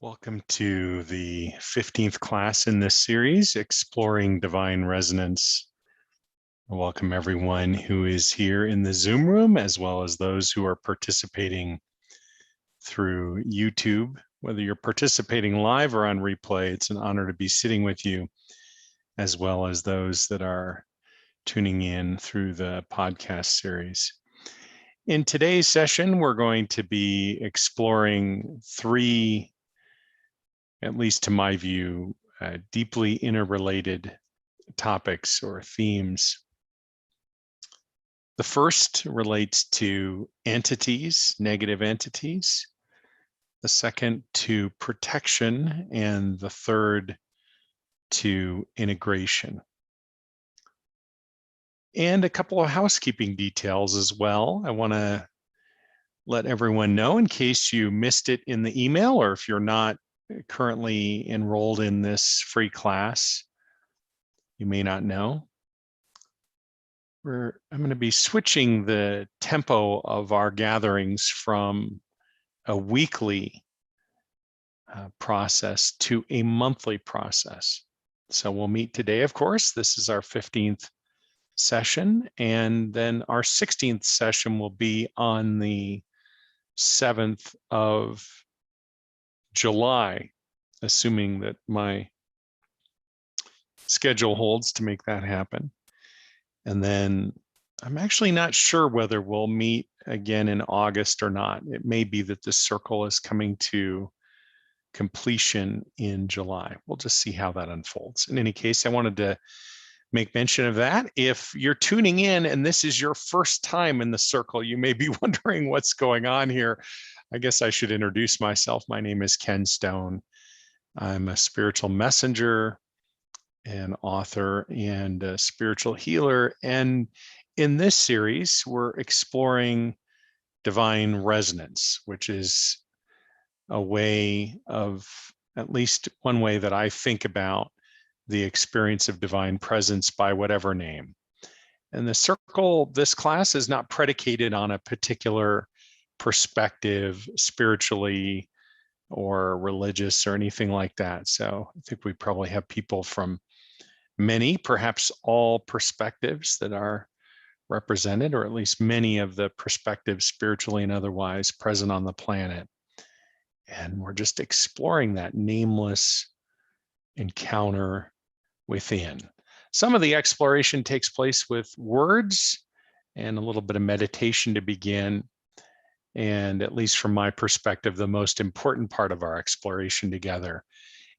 Welcome to the 15th class in this series, Exploring Divine Resonance. I welcome everyone who is here in the Zoom room, as well as those who are participating through YouTube. Whether you're participating live or on replay, it's an honor to be sitting with you, as well as those that are tuning in through the podcast series. In today's session, we're going to be exploring three, at least to my view, deeply interrelated topics or themes. The first relates to entities, negative entities. The second to protection, and the third to integration. And a couple of housekeeping details as well. I want to let everyone know, in case you missed it in the email, or if you're not currently enrolled in this free class, you may not know. I'm going to be switching the tempo of our gatherings from a weekly process to a monthly process. So we'll meet today, of course. This is our 15th session, and then our 16th session will be on the 7th of July, assuming that my schedule holds to make that happen. And then I'm actually not sure whether we'll meet again in August or not. It may be that this circle is coming to completion in July. We'll just see how that unfolds. In any case, I wanted to make mention of that. If you're tuning in and this is your first time in the circle, you may be wondering what's going on here. I guess I should introduce myself. My name is Ken Stone. I'm a spiritual messenger, an author, and a spiritual healer. And in this series, we're exploring divine resonance, which is a way of, at least one way that I think about the experience of divine presence by whatever name. And the circle, this class is not predicated on a particular perspective, spiritually or religious or anything like that. So I think we probably have people from many, perhaps all perspectives that are represented, or at least many of the perspectives, spiritually and otherwise, present on the planet. And we're just exploring that nameless encounter within. Some of the exploration takes place with words and a little bit of meditation to begin. And at least from my perspective, the most important part of our exploration together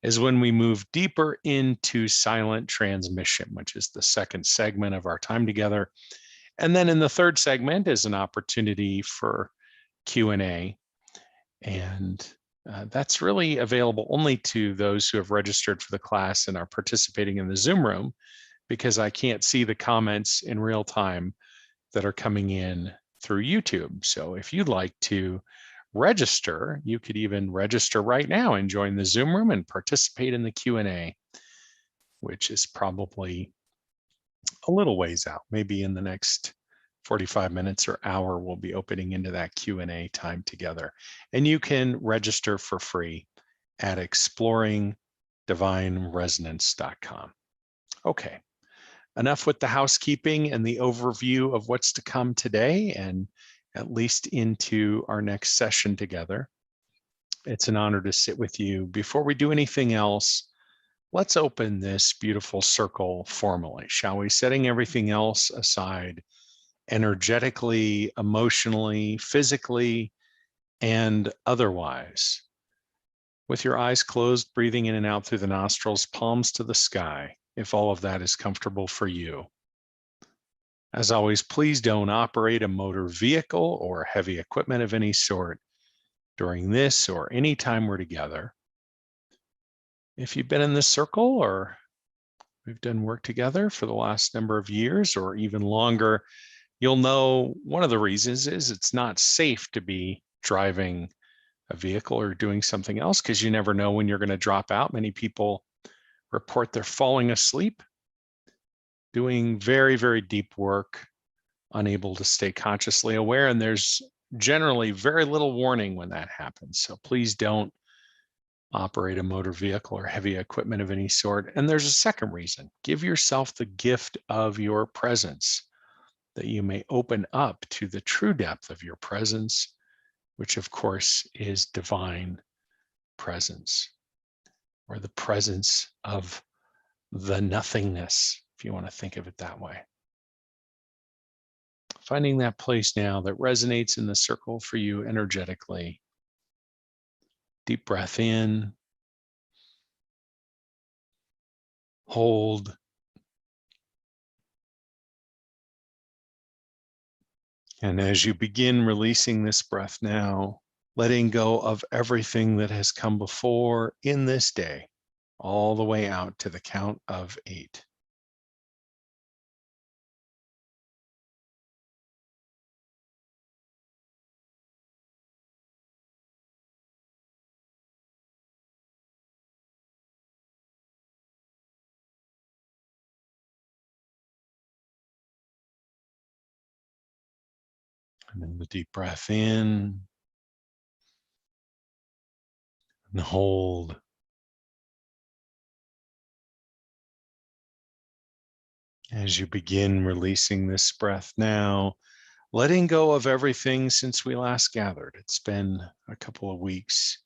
is when we move deeper into silent transmission, which is the second segment of our time together. And then in the third segment is an opportunity for Q&A. And that's really available only to those who have registered for the class and are participating in the Zoom room, because I can't see the comments in real time that are coming in through YouTube. So if you'd like to register, you could even register right now and join the Zoom room and participate in the Q&A, which is probably a little ways out. Maybe in the next 45 minutes or hour, we'll be opening into that Q&A time together. And you can register for free at exploringdivineresonance.com. Okay, enough with the housekeeping and the overview of what's to come today, and at least into our next session together. It's an honor to sit with you. Before we do anything else, let's open this beautiful circle formally, shall we? Setting everything else aside, energetically, emotionally, physically, and otherwise. With your eyes closed, breathing in and out through the nostrils, palms to the sky, if all of that is comfortable for you. As always, please don't operate a motor vehicle or heavy equipment of any sort during this or any time we're together. If you've been in this circle, or we've done work together for the last number of years or even longer, you'll know one of the reasons is it's not safe to be driving a vehicle or doing something else, because you never know when you're going to drop out. Many people report they're falling asleep, doing very, very deep work, unable to stay consciously aware. And there's generally very little warning when that happens. So please don't operate a motor vehicle or heavy equipment of any sort. And there's a second reason. Give yourself the gift of your presence, that you may open up to the true depth of your presence, which of course is divine presence, or the presence of the nothingness, if you want to think of it that way. Finding that place now that resonates in the circle for you energetically. Deep breath in, hold, and as you begin releasing this breath now, letting go of everything that has come before in this day, all the way out to the count of 8. And then the deep breath in and hold. As you begin releasing this breath now, letting go of everything since we last gathered. It's been a couple of weeks.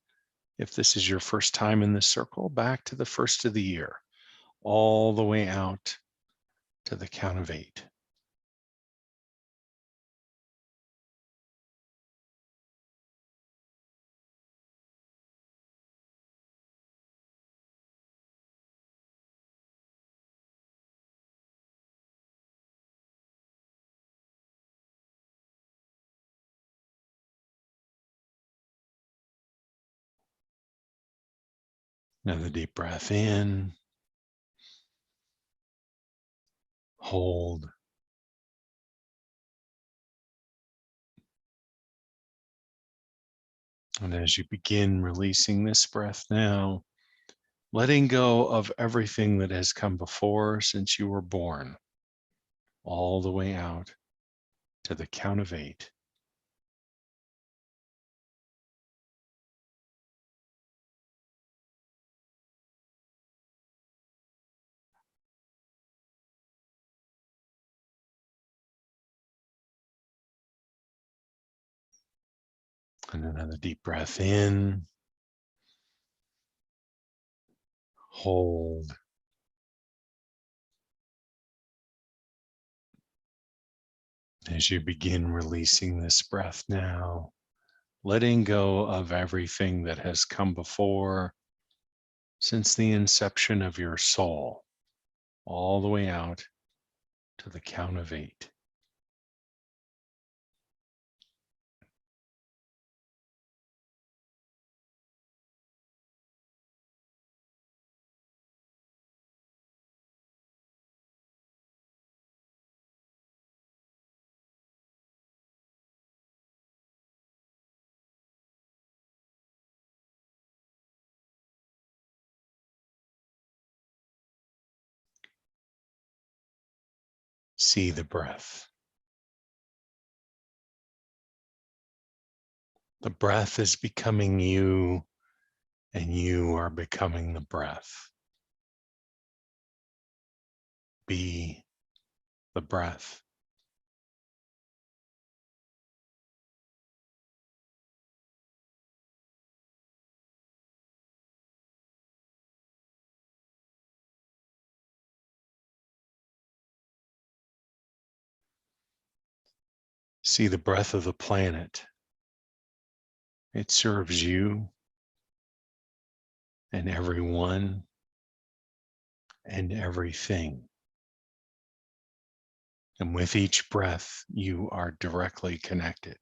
If this is your first time in this circle, back to the first of the year, all the way out to the count of 8. Another deep breath in, hold, and as you begin releasing this breath now, letting go of everything that has come before since you were born, all the way out to the count of 8. And another deep breath in, hold, as you begin releasing this breath now, letting go of everything that has come before since the inception of your soul, all the way out to the count of 8. See the breath. The breath is becoming you, and you are becoming the breath. Be the breath. See the breath of the planet. It serves you and everyone and everything. And with each breath, you are directly connected.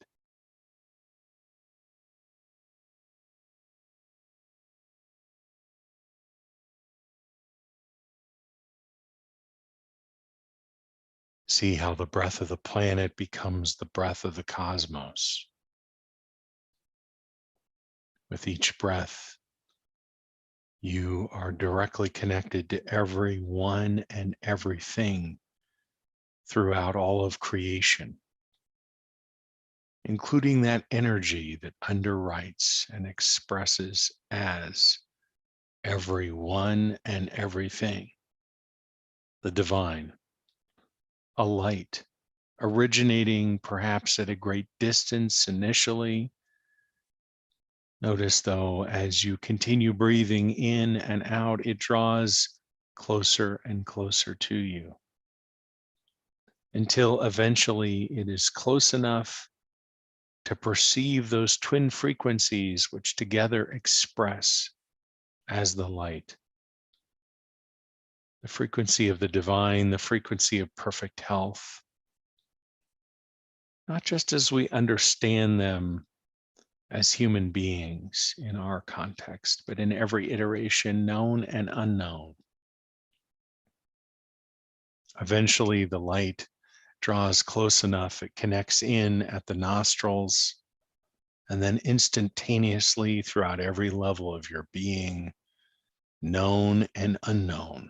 See how the breath of the planet becomes the breath of the cosmos. With each breath, you are directly connected to everyone and everything throughout all of creation, including that energy that underwrites and expresses as everyone and everything, the divine, a light originating perhaps at a great distance initially. Notice though, as you continue breathing in and out, it draws closer and closer to you until eventually it is close enough to perceive those twin frequencies which together express as the light. The frequency of the divine, the frequency of perfect health, not just as we understand them as human beings in our context, but in every iteration, known and unknown. Eventually, the light draws close enough, it connects in at the nostrils, and then instantaneously throughout every level of your being, known and unknown.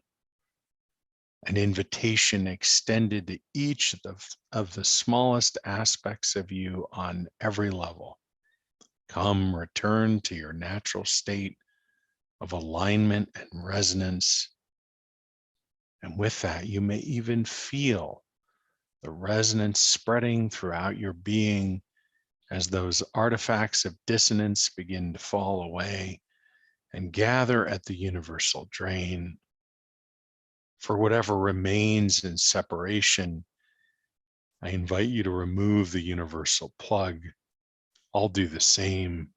An invitation extended to each of the smallest aspects of you on every level. Come, return to your natural state of alignment and resonance. And with that, you may even feel the resonance spreading throughout your being as those artifacts of dissonance begin to fall away and gather at the universal drain. For whatever remains in separation, I invite you to remove the universal plug. I'll do the same.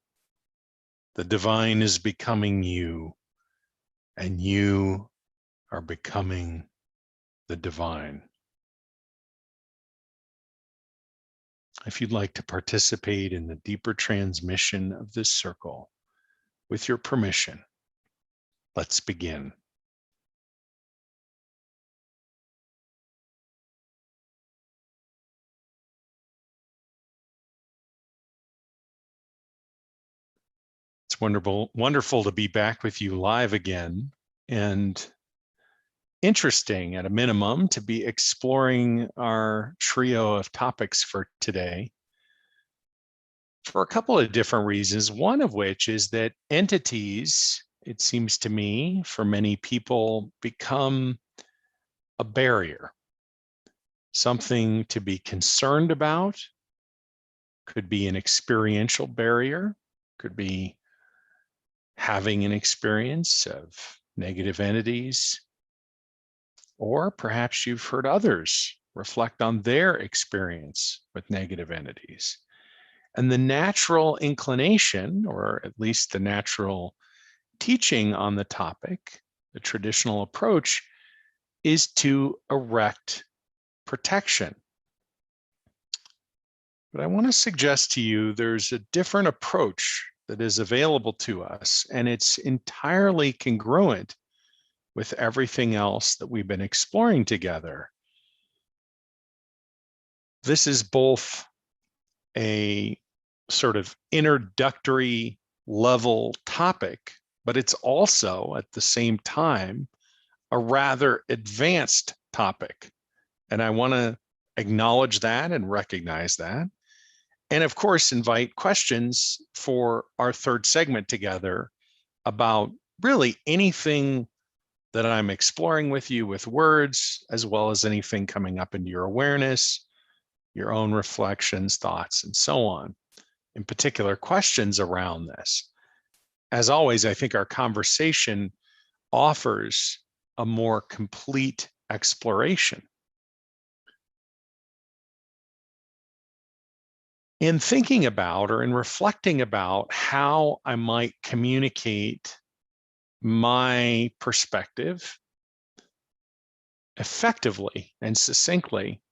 The divine is becoming you, and you are becoming the divine. If you'd like to participate in the deeper transmission of this circle, with your permission, let's begin. It's wonderful to be back with you live again, and interesting at a minimum to be exploring our trio of topics for today for a couple of different reasons. One of which is that entities, it seems to me, for many people, become a barrier, something to be concerned about. Could be an experiential barrier, could be having an experience of negative entities, or perhaps you've heard others reflect on their experience with negative entities. And the natural inclination, or at least the natural teaching on the topic, the traditional approach, is to erect protection. But I want to suggest to you there's a different approach that is available to us, and it's entirely congruent with everything else that we've been exploring together. This is both a sort of introductory level topic, but it's also at the same time a rather advanced topic. And I want to acknowledge that and recognize that. And of course, invite questions for our third segment together about really anything that I'm exploring with you with words, as well as anything coming up into your awareness, your own reflections, thoughts, and so on. In particular, questions around this. As always, I think our conversation offers a more complete exploration. In thinking about or in reflecting about how I might communicate my perspective effectively and succinctly,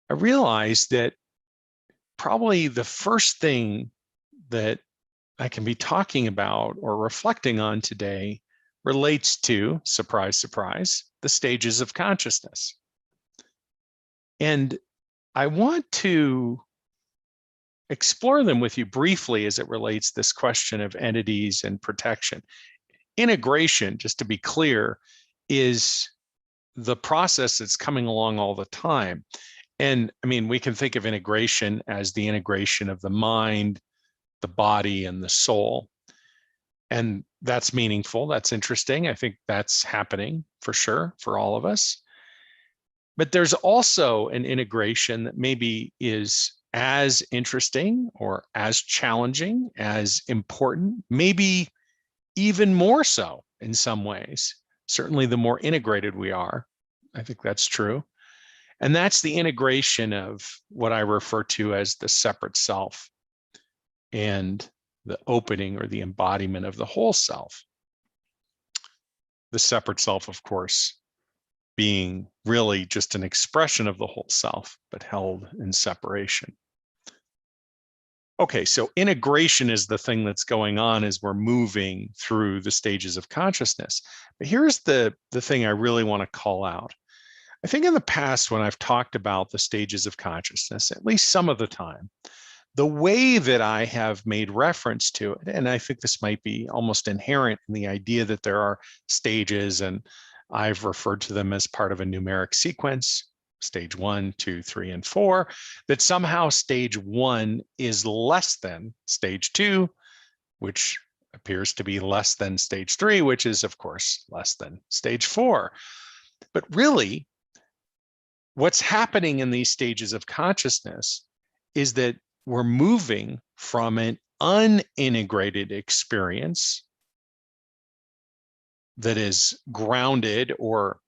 I realized that probably the first thing that I can be talking about or reflecting on today relates to, surprise, surprise, the stages of consciousness. And I want to explore them with you briefly as it relates to this question of entities and protection. Integration, just to be clear, is the process that's coming along all the time. And I mean, we can think of integration as the integration of the mind, the body, and the soul. And that's meaningful. That's interesting. I think that's happening for sure for all of us. But there's also an integration that maybe is as interesting or as challenging, as important, maybe even more so in some ways. Certainly, the more integrated we are, I think that's true. And that's the integration of what I refer to as the separate self and the opening or the embodiment of the whole self. The separate self, of course, being really just an expression of the whole self, but held in separation. Okay, so integration is the thing that's going on as we're moving through the stages of consciousness. But here's the thing I really want to call out. I think in the past, when I've talked about the stages of consciousness, at least some of the time, the way that I have made reference to it, and I think this might be almost inherent in the idea that there are stages, and I've referred to them as part of a numeric sequence, stage 1, 2, 3, and 4, that somehow stage 1 is less than stage 2, which appears to be less than stage 3, which is, of course, less than stage 4. But really, what's happening in these stages of consciousness is that we're moving from an unintegrated experience that is grounded, or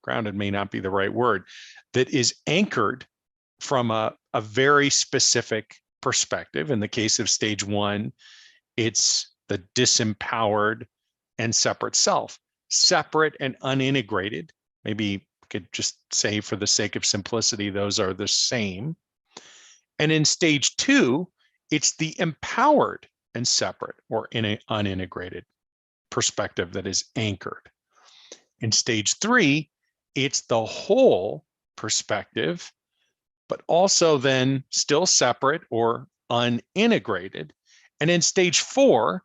grounded may not be the right word, that is anchored from a very specific perspective. In the case of stage 1, it's the disempowered and separate self. Separate and unintegrated, maybe could just say for the sake of simplicity, those are the same. And in stage 2, it's the empowered and separate or in an unintegrated perspective that is anchored. In stage 3, it's the whole perspective, but also then still separate or unintegrated. And in stage 4,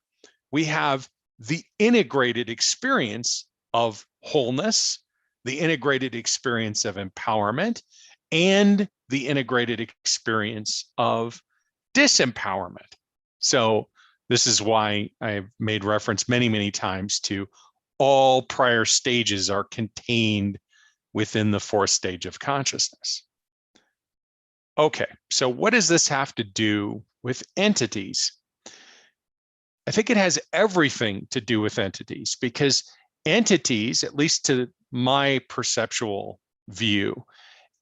we have the integrated experience of wholeness, the integrated experience of empowerment, and the integrated experience of disempowerment. So this is why I've made reference many, many times to all prior stages are contained within the 4th stage of consciousness. Okay, so what does this have to do with entities? I think it has everything to do with entities, because entities, at least to my perceptual view,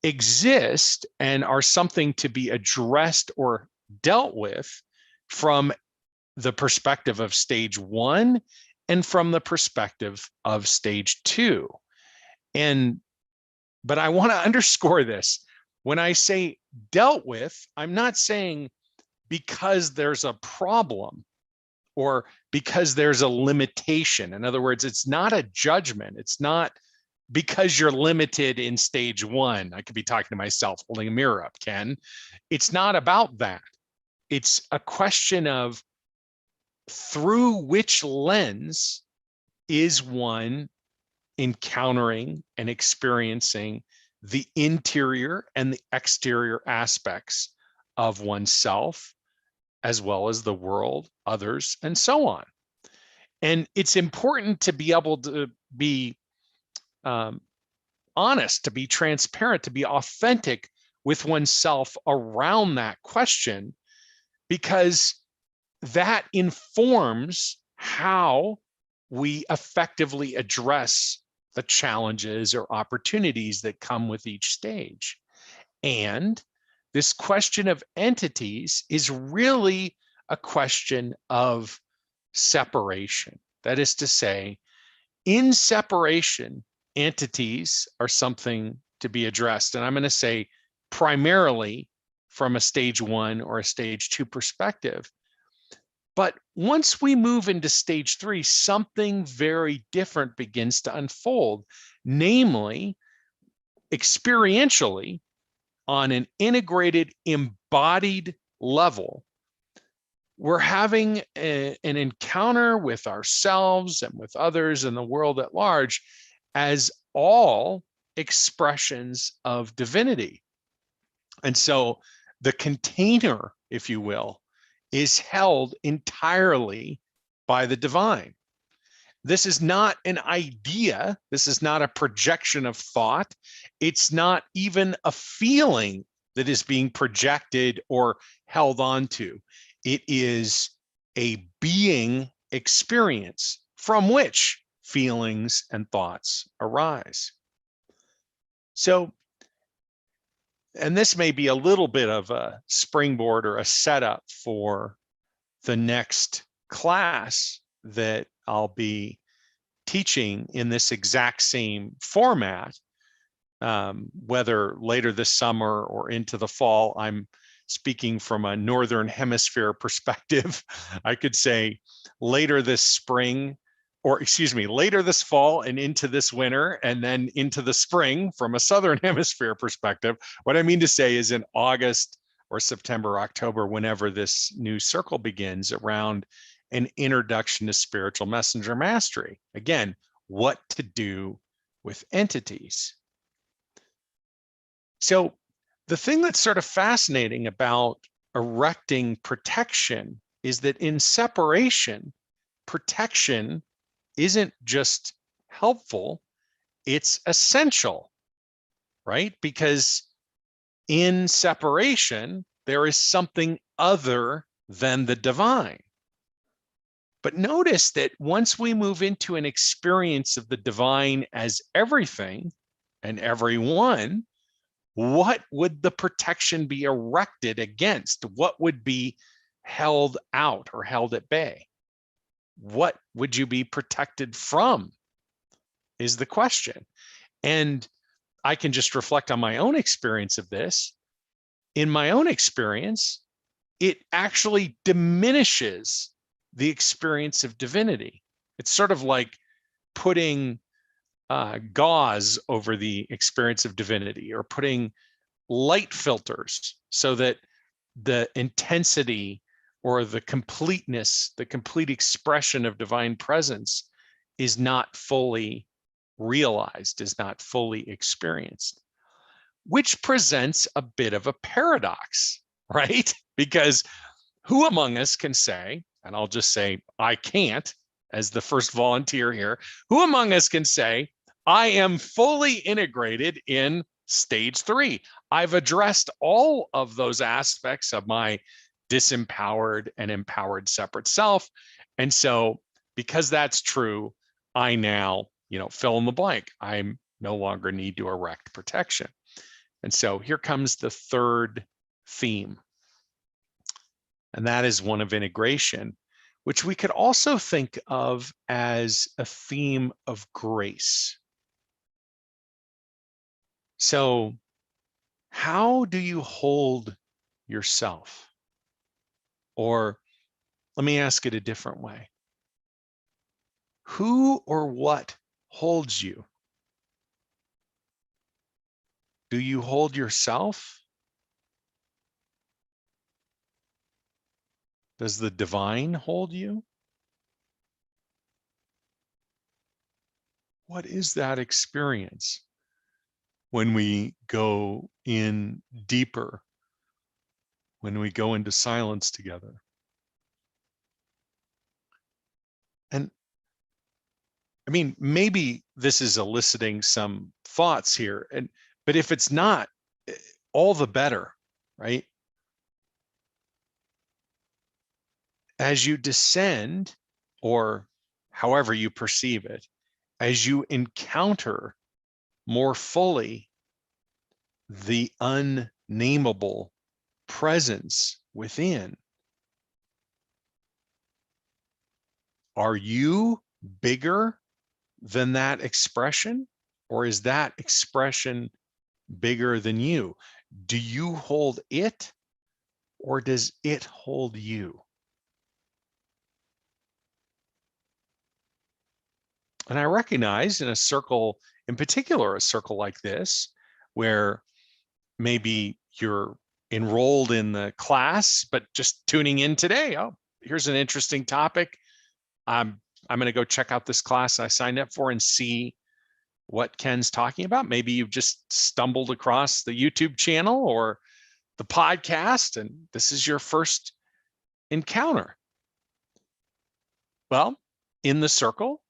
exist and are something to be addressed or dealt with from the perspective of stage 1 and from the perspective of stage 2. But I want to underscore this. When I say dealt with, I'm not saying because there's a problem or because there's a limitation. In other words, it's not a judgment. It's not because you're limited in stage 1. I could be talking to myself, holding a mirror up, Ken. It's not about that. It's a question of through which lens is one encountering and experiencing the interior and the exterior aspects of oneself, as well as the world, others, and so on. And it's important to be able to be honest, to be transparent, to be authentic with oneself around that question, because that informs how we effectively address the challenges or opportunities that come with each stage. And this question of entities is really a question of separation. That is to say, in separation, entities are something to be addressed. And I'm going to say primarily from a stage 1 or a stage 2 perspective. But once we move into stage 3, something very different begins to unfold, namely, experientially, on an integrated, embodied level, we're having an encounter with ourselves and with others and the world at large as all expressions of divinity. And so the container, if you will, is held entirely by the divine. This is not an idea. This is not a projection of thought. It's not even a feeling that is being projected or held onto. It is a being experience from which feelings and thoughts arise. So, and this may be a little bit of a springboard or a setup for the next class that I'll be teaching in this exact same format, whether later this summer or into the fall. I'm speaking from a Northern Hemisphere perspective. I could say later this spring, or excuse me, later this fall and into this winter, and then into the spring from a Southern Hemisphere perspective. What I mean to say is in August or September, October, whenever this new circle begins around an introduction to spiritual messenger mastery. Again, what to do with entities. So the thing that's sort of fascinating about erecting protection is that in separation, protection isn't just helpful, it's essential, right? Because in separation, there is something other than the divine. But notice that once we move into an experience of the divine as everything and everyone, what would the protection be erected against? What would be held out or held at bay? What would you be protected from is the question. And I can just reflect on my own experience of this. In my own experience, it actually diminishes the experience of divinity. It's sort of like putting gauze over the experience of divinity, or putting light filters so that the intensity or the completeness, the complete expression of divine presence is not fully realized, is not fully experienced, which presents a bit of a paradox, right? Because who among us can say, and I'll just say, I can't, as the first volunteer here, who among us can say, I am fully integrated in stage 3. I've addressed all of those aspects of my disempowered and empowered separate self. And so because that's true, I now, fill in the blank. I no longer need to erect protection. And so here comes the third theme. And that is one of integration, which we could also think of as a theme of grace. So how do you hold yourself? Or let me ask it a different way. Who or what holds you? Do you hold yourself? Does the divine hold you? What is that experience when we go in deeper, when we go into silence together? And I mean, maybe this is eliciting some thoughts here, but if it's not, all the better, right? As you descend, or however you perceive it, as you encounter more fully the unnameable presence within, are you bigger than that expression, or is that expression bigger than you? Do you hold it, or does it hold you? And I recognize in a circle, in particular, a circle like this, where maybe you're enrolled in the class, but just tuning in today. Oh, here's an interesting topic. I'm going to go check out this class I signed up for and see what Ken's talking about. Maybe you've just stumbled across the YouTube channel or the podcast, and this is your first encounter. Well, in the circle,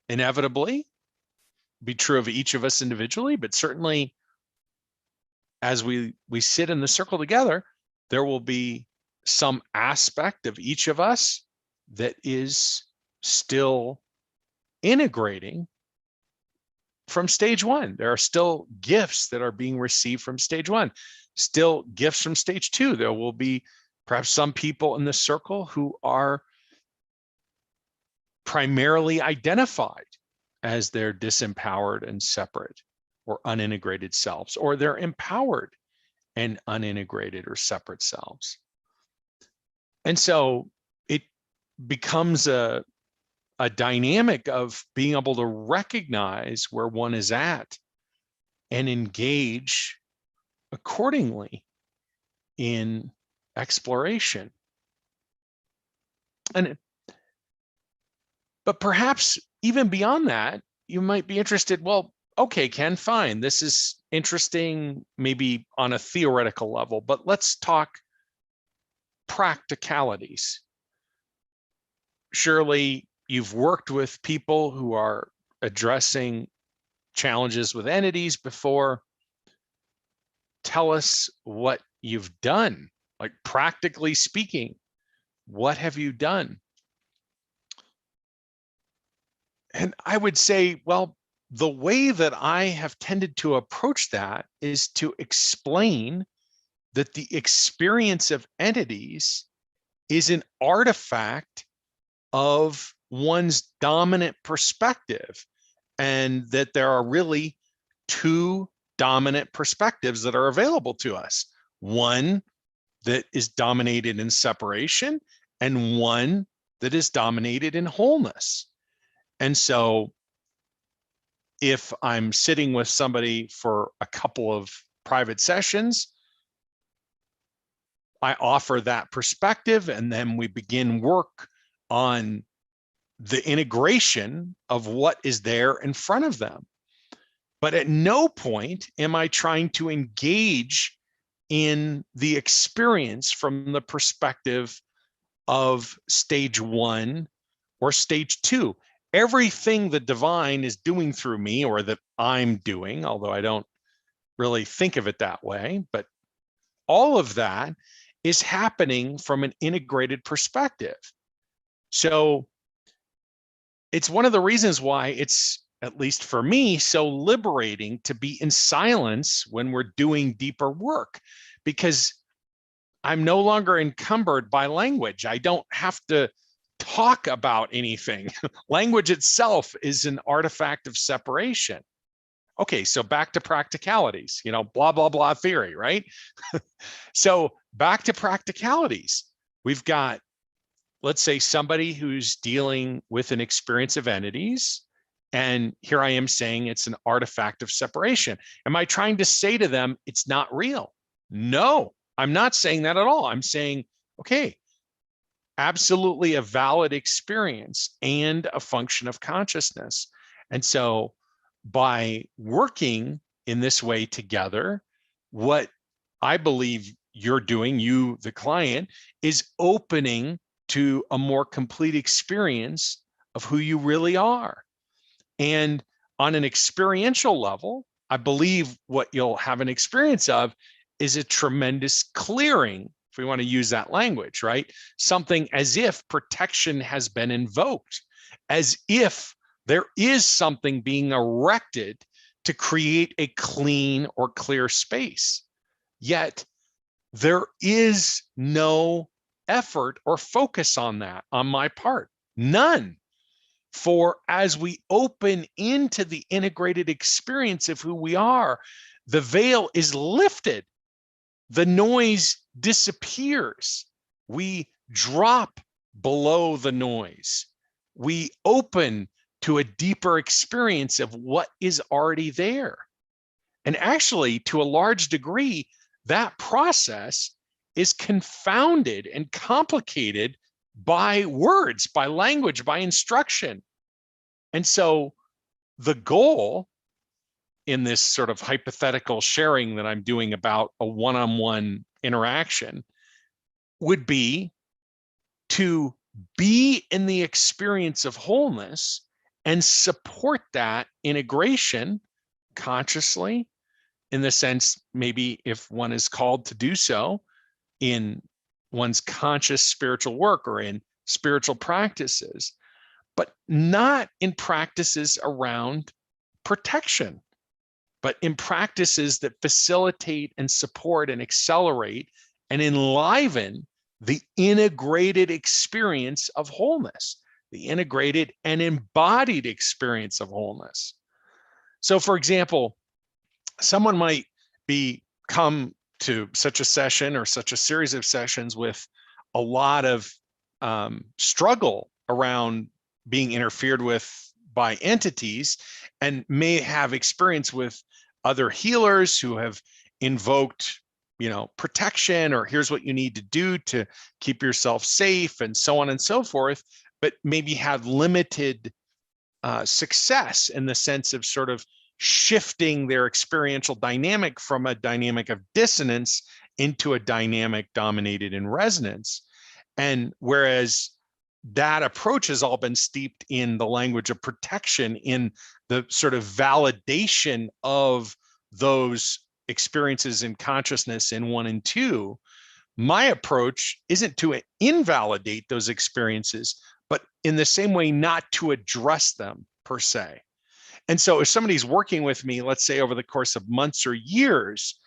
inevitably, be true of each of us individually, but certainly as we sit in the circle together, there will be some aspect of each of us that is still integrating from stage one. There are still gifts that are being received from stage one, still gifts from stage two. There will be perhaps some people in the circle who are primarily identified as their disempowered and separate or unintegrated selves, or they're empowered and unintegrated or separate selves. And so it becomes a dynamic of being able to recognize where one is at and engage accordingly in exploration. But perhaps even beyond that, you might be interested, well, okay, Ken, fine. This is interesting, maybe on a theoretical level, but let's talk practicalities. Surely you've worked with people who are addressing challenges with entities before. Tell us what you've done, like practically speaking, what have you done? And I would say, well, the way that I have tended to approach that is to explain that the experience of entities is an artifact of one's dominant perspective, and that there are really two dominant perspectives that are available to us. One that is dominated in separation, and one that is dominated in wholeness. And so if I'm sitting with somebody for a couple of private sessions, I offer that perspective, and then we begin work on the integration of what is there in front of them. But at no point am I trying to engage in the experience from the perspective of stage one or stage two. Everything the divine is doing through me, or that I'm doing, although I don't really think of it that way, but all of that is happening from an integrated perspective. So it's one of the reasons why it's, at least for me, so liberating to be in silence when we're doing deeper work, because I'm no longer encumbered by language. I don't have to talk about anything. Language itself is an artifact of separation. Okay, so back to practicalities, blah, blah, blah theory, right? So back to practicalities. We've got, let's say, somebody who's dealing with an experience of entities, and here I am saying it's an artifact of separation. Am I trying to say to them, it's not real? No, I'm not saying that at all. I'm saying, okay, absolutely a valid experience and a function of consciousness. And so by working in this way together, what I believe you're doing, you, the client, is opening to a more complete experience of who you really are. And on an experiential level, I believe what you'll have an experience of is a tremendous clearing, if we want to use that language, right? Something as if protection has been invoked, as if there is something being erected to create a clean or clear space. Yet there is no effort or focus on that on my part, none. For as we open into the integrated experience of who we are, the veil is lifted. The noise disappears. We drop below the noise. We open to a deeper experience of what is already there. And actually, to a large degree, that process is confounded and complicated by words, by language, by instruction. And so the goal in this sort of hypothetical sharing that I'm doing about a one-on-one interaction would be to be in the experience of wholeness and support that integration consciously, in the sense, maybe if one is called to do so in one's conscious spiritual work or in spiritual practices, but not in practices around protection, but in practices that facilitate and support and accelerate and enliven the integrated experience of wholeness, the integrated and embodied experience of wholeness. So, for example, someone might come to such a session or such a series of sessions with a lot of struggle around being interfered with by entities, and may have experience with other healers who have invoked, protection, or here's what you need to do to keep yourself safe, and so on and so forth, but maybe have limited success in the sense of sort of shifting their experiential dynamic from a dynamic of dissonance into a dynamic dominated in resonance. And whereas that approach has all been steeped in the language of protection, in the sort of validation of those experiences in consciousness in 1 and 2, my approach isn't to invalidate those experiences, but in the same way, not to address them per se. And so if somebody's working with me, let's say over the course of months or years,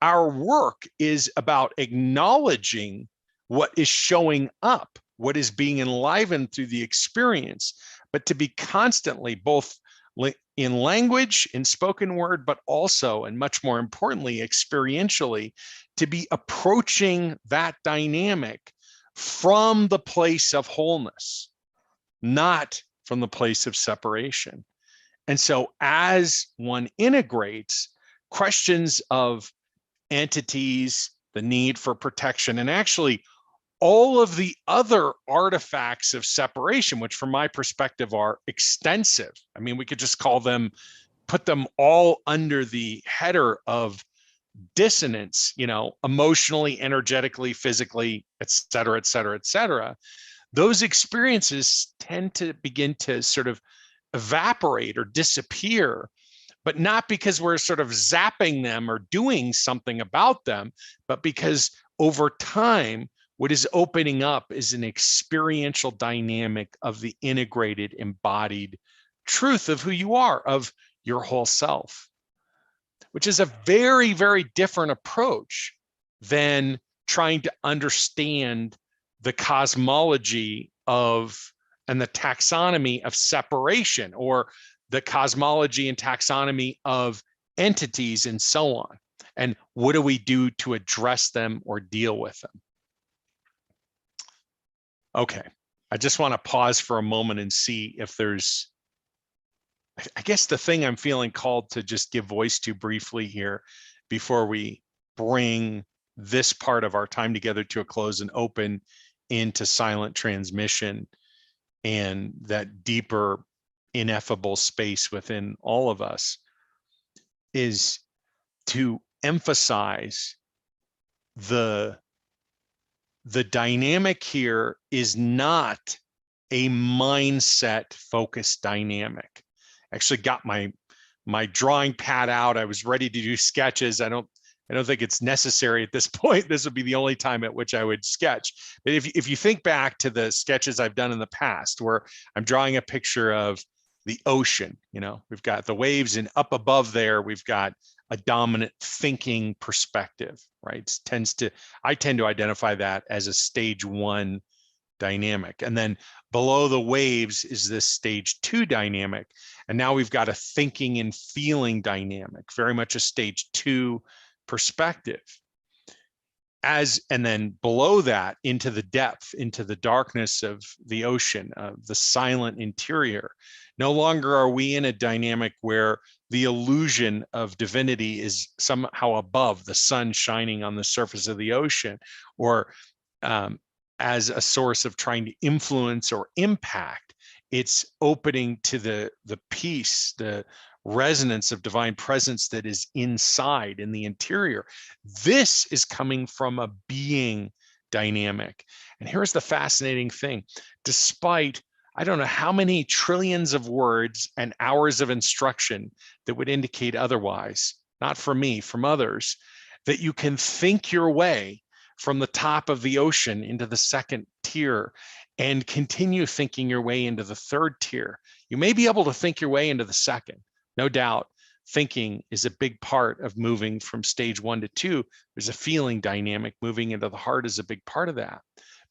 our work is about acknowledging what is showing up, what is being enlivened through the experience, but to be constantly, both in language, in spoken word, but also, and much more importantly, experientially, to be approaching that dynamic from the place of wholeness, not from the place of separation. And so as one integrates questions of entities, the need for protection, and actually all of the other artifacts of separation, which from my perspective are extensive. I mean, we could just put them all under the header of dissonance, emotionally, energetically, physically, et cetera, et cetera, et cetera. Those experiences tend to begin to sort of evaporate or disappear, but not because we're sort of zapping them or doing something about them, but because over time, what is opening up is an experiential dynamic of the integrated, embodied truth of who you are, of your whole self, which is a very, very different approach than trying to understand the cosmology and the taxonomy of separation, or the cosmology and taxonomy of entities and so on. And what do we do to address them or deal with them? Okay, I just want to pause for a moment and see if there's, I guess the thing I'm feeling called to just give voice to briefly here before we bring this part of our time together to a close and open into silent transmission and that deeper, ineffable space within all of us, is to emphasize the dynamic here is not a mindset focused dynamic. I actually got my drawing pad out. I was ready to do sketches. I don't think it's necessary at this point. This would be the only time at which I would sketch. But if you think back to the sketches I've done in the past, where I'm drawing a picture of the ocean, we've got the waves, and up above there, we've got a dominant thinking perspective, right? I tend to identify that as a stage 1 dynamic. And then below the waves is this stage 2 dynamic. And now we've got a thinking and feeling dynamic, very much a stage 2 perspective. And then below that, into the depth, into the darkness of the ocean, the silent interior. No longer are we in a dynamic where the illusion of divinity is somehow above, the sun shining on the surface of the ocean, or as a source of trying to influence or impact. It's opening to the peace, the resonance of divine presence that is inside, in the interior. This is coming from a being dynamic. And here's the fascinating thing. Despite, I don't know how many trillions of words and hours of instruction that would indicate otherwise, not from me, from others, that you can think your way from the top of the ocean into the second tier and continue thinking your way into the third tier. You may be able to think your way into the second, no doubt. Thinking is a big part of moving from stage 1 to 2. There's a feeling dynamic. Moving into the heart is a big part of that.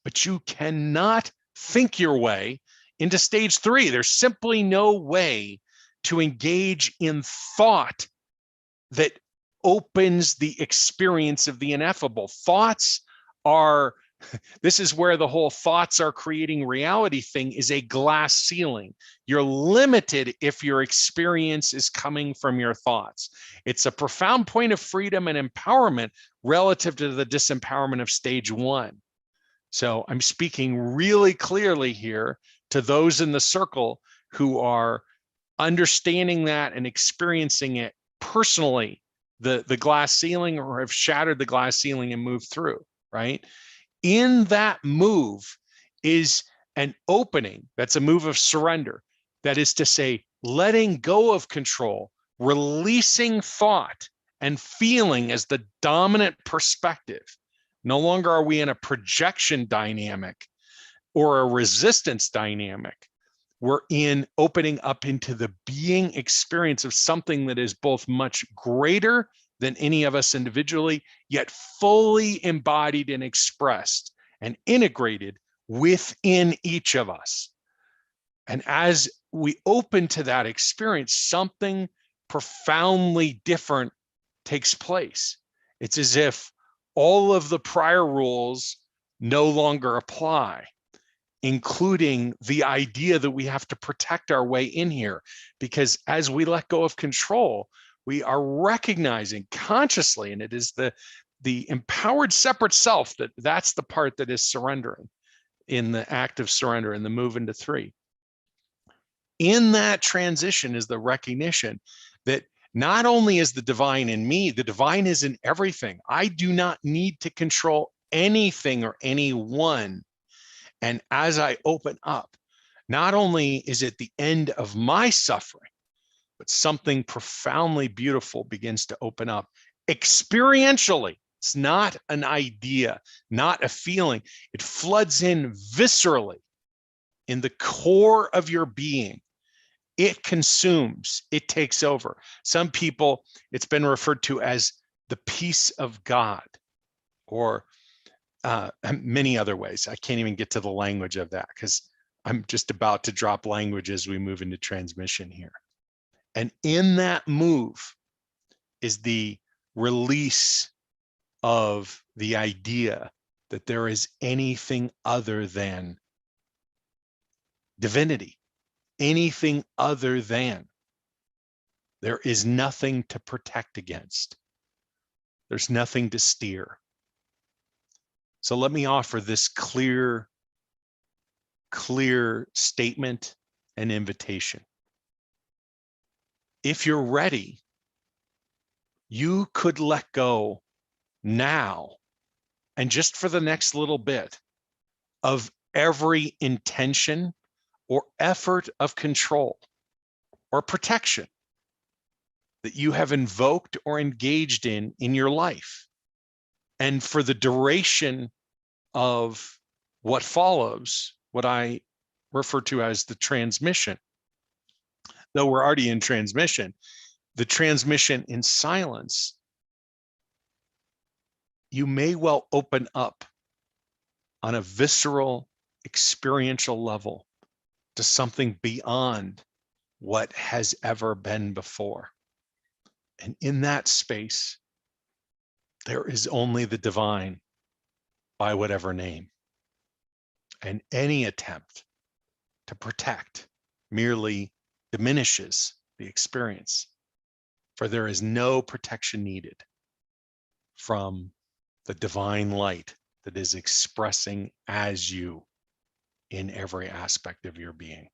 But you cannot think your way into stage 3. There's simply no way to engage in thought that opens the experience of the ineffable. Thoughts are, this is where the whole thoughts are creating reality thing is a glass ceiling. You're limited if your experience is coming from your thoughts. It's a profound point of freedom and empowerment relative to the disempowerment of stage 1. So I'm speaking really clearly here to those in the circle who are understanding that and experiencing it personally, the glass ceiling, or have shattered the glass ceiling and moved through, right? In that move is an opening. That's a move of surrender. That is to say, letting go of control, releasing thought and feeling as the dominant perspective. No longer are we in a projection dynamic or a resistance dynamic. We're in opening up into the being experience of something that is both much greater than any of us individually, yet fully embodied and expressed and integrated within each of us. And as we open to that experience, something profoundly different takes place. It's as if all of the prior rules no longer apply, including the idea that we have to protect our way in here. Because as we let go of control, we are recognizing consciously, and it is the empowered separate self that's the part that is surrendering in the act of surrender, in the move into 3. In that transition is the recognition that not only is the divine in me, the divine is in everything. I do not need to control anything or anyone. And as I open up, not only is it the end of my suffering, but something profoundly beautiful begins to open up experientially. It's not an idea, not a feeling. It floods in viscerally in the core of your being. It consumes, it takes over. Some people, it's been referred to as the peace of God, or many other ways. I can't even get to the language of that because I'm just about to drop language as we move into transmission here. And in that move is the release of the idea that there is anything other than divinity, anything other than. There is nothing to protect against. There's nothing to steer. So let me offer this clear statement and invitation. If you're ready, you could let go now, and just for the next little bit, of every intention or effort of control or protection that you have invoked or engaged in your life. And for the duration of what follows, what I refer to as the transmission, though we're already in transmission, the transmission in silence, you may well open up on a visceral, experiential level to something beyond what has ever been before. And in that space, there is only the divine by whatever name. And any attempt to protect merely diminishes the experience, for there is no protection needed from the divine light that is expressing as you in every aspect of your being.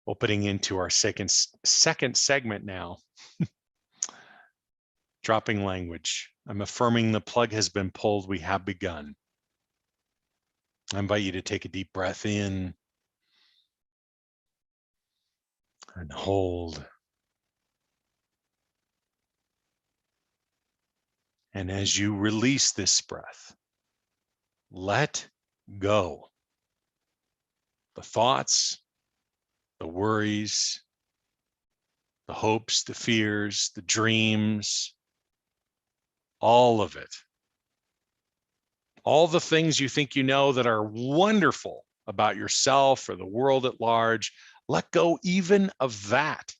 Opening into our second segment now. Dropping language. I'm affirming the plug has been pulled. We have begun. I invite you to take a deep breath in and hold. And as you release this breath, let go. The thoughts, the worries, the hopes, the fears, the dreams, all of it. All the things you think you know that are wonderful about yourself or the world at large, let go even of that.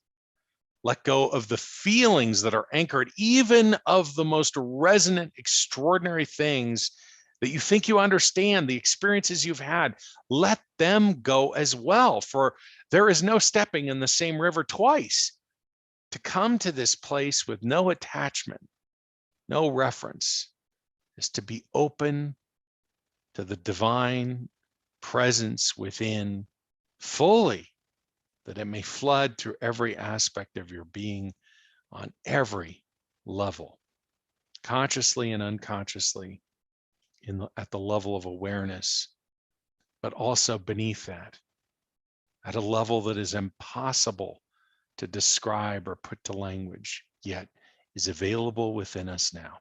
Let go of the feelings that are anchored, even of the most resonant, extraordinary things that you think you understand, the experiences you've had. Let them go as well, for there is no stepping in the same river twice. To come to this place with no attachment, no reference, is to be open to the divine presence within fully, that it may flood through every aspect of your being on every level, consciously and unconsciously, at the level of awareness, but also beneath that, at a level that is impossible to describe or put to language, yet is available within us now.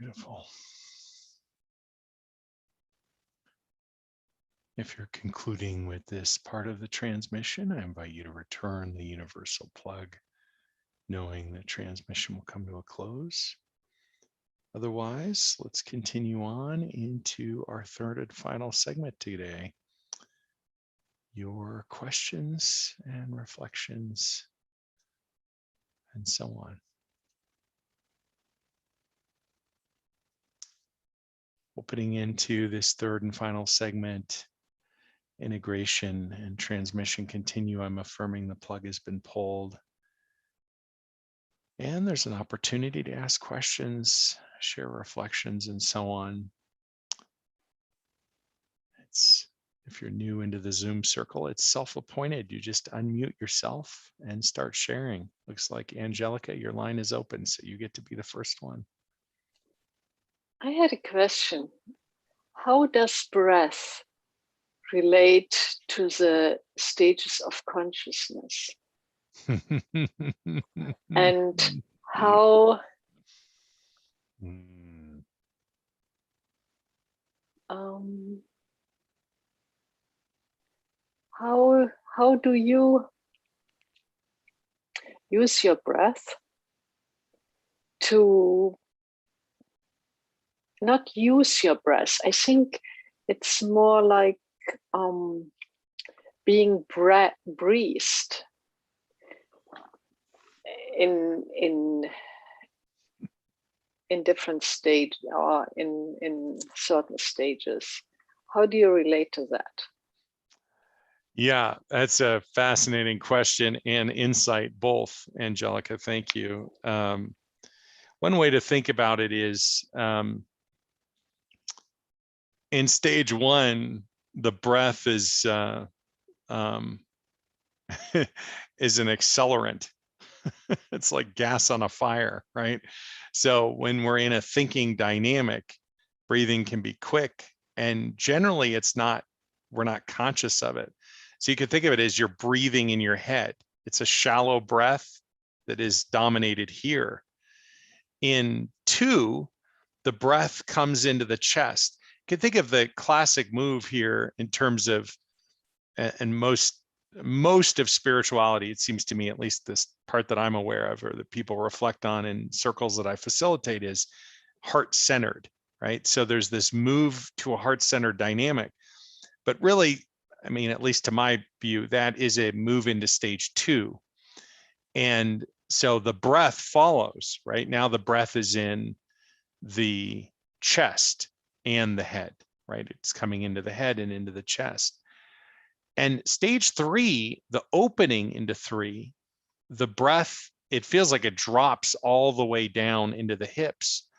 Beautiful. If you're concluding with this part of the transmission, I invite you to return the universal plug, knowing that transmission will come to a close. Otherwise, let's continue on into our third and final segment today. Your questions and reflections and so on. Opening into this third and final segment, integration and transmission continue. I'm affirming the plug has been pulled. And there's an opportunity to ask questions, share reflections, and so on. If you're new into the Zoom circle, it's self-appointed. You just unmute yourself and start sharing. Looks like Angelica, your line is open, so you get to be the first one. I had a question. How does breath relate to the stages of consciousness? And how how do you use your breath to not use your breath? I think it's more like being breathed in different stages or in certain stages. How do you relate to that? Yeah, that's a fascinating question and insight both, Angelica. Thank you. One way to think about it is in stage one, the breath is is an accelerant. It's like gas on a fire, right? So when we're in a thinking dynamic, breathing can be quick, and generally we're not conscious of it. So you can think of it as you're breathing in your head. It's a shallow breath that is dominated here. In 2, the breath comes into the chest. You can think of the classic move here in terms of, and most of spirituality, it seems to me, at least this part that I'm aware of or that people reflect on in circles that I facilitate, is heart-centered, right? So there's this move to a heart-centered dynamic. But really, I mean, at least to my view, that is a move into stage 2. And so the breath follows, right? Now the breath is in the chest and the head, right? It's coming into the head and into the chest. And stage 3, the opening into 3, the breath, it feels like it drops all the way down into the hips.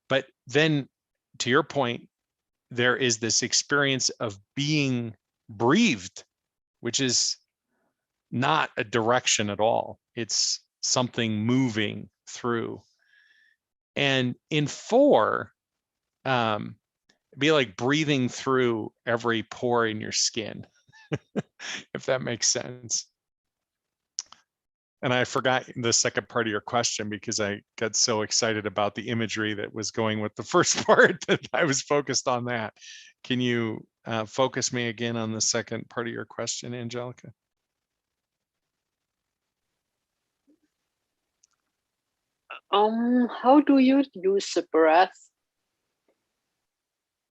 But then, to your point, there is this experience of being breathed, which is not a direction at all. It's something moving through. And in 4, it'd be like breathing through every pore in your skin, if that makes sense. And I forgot the second part of your question because I got so excited about the imagery that was going with the first part that I was focused on that. Can you focus me again on the second part of your question, Angelica? How do you use the breath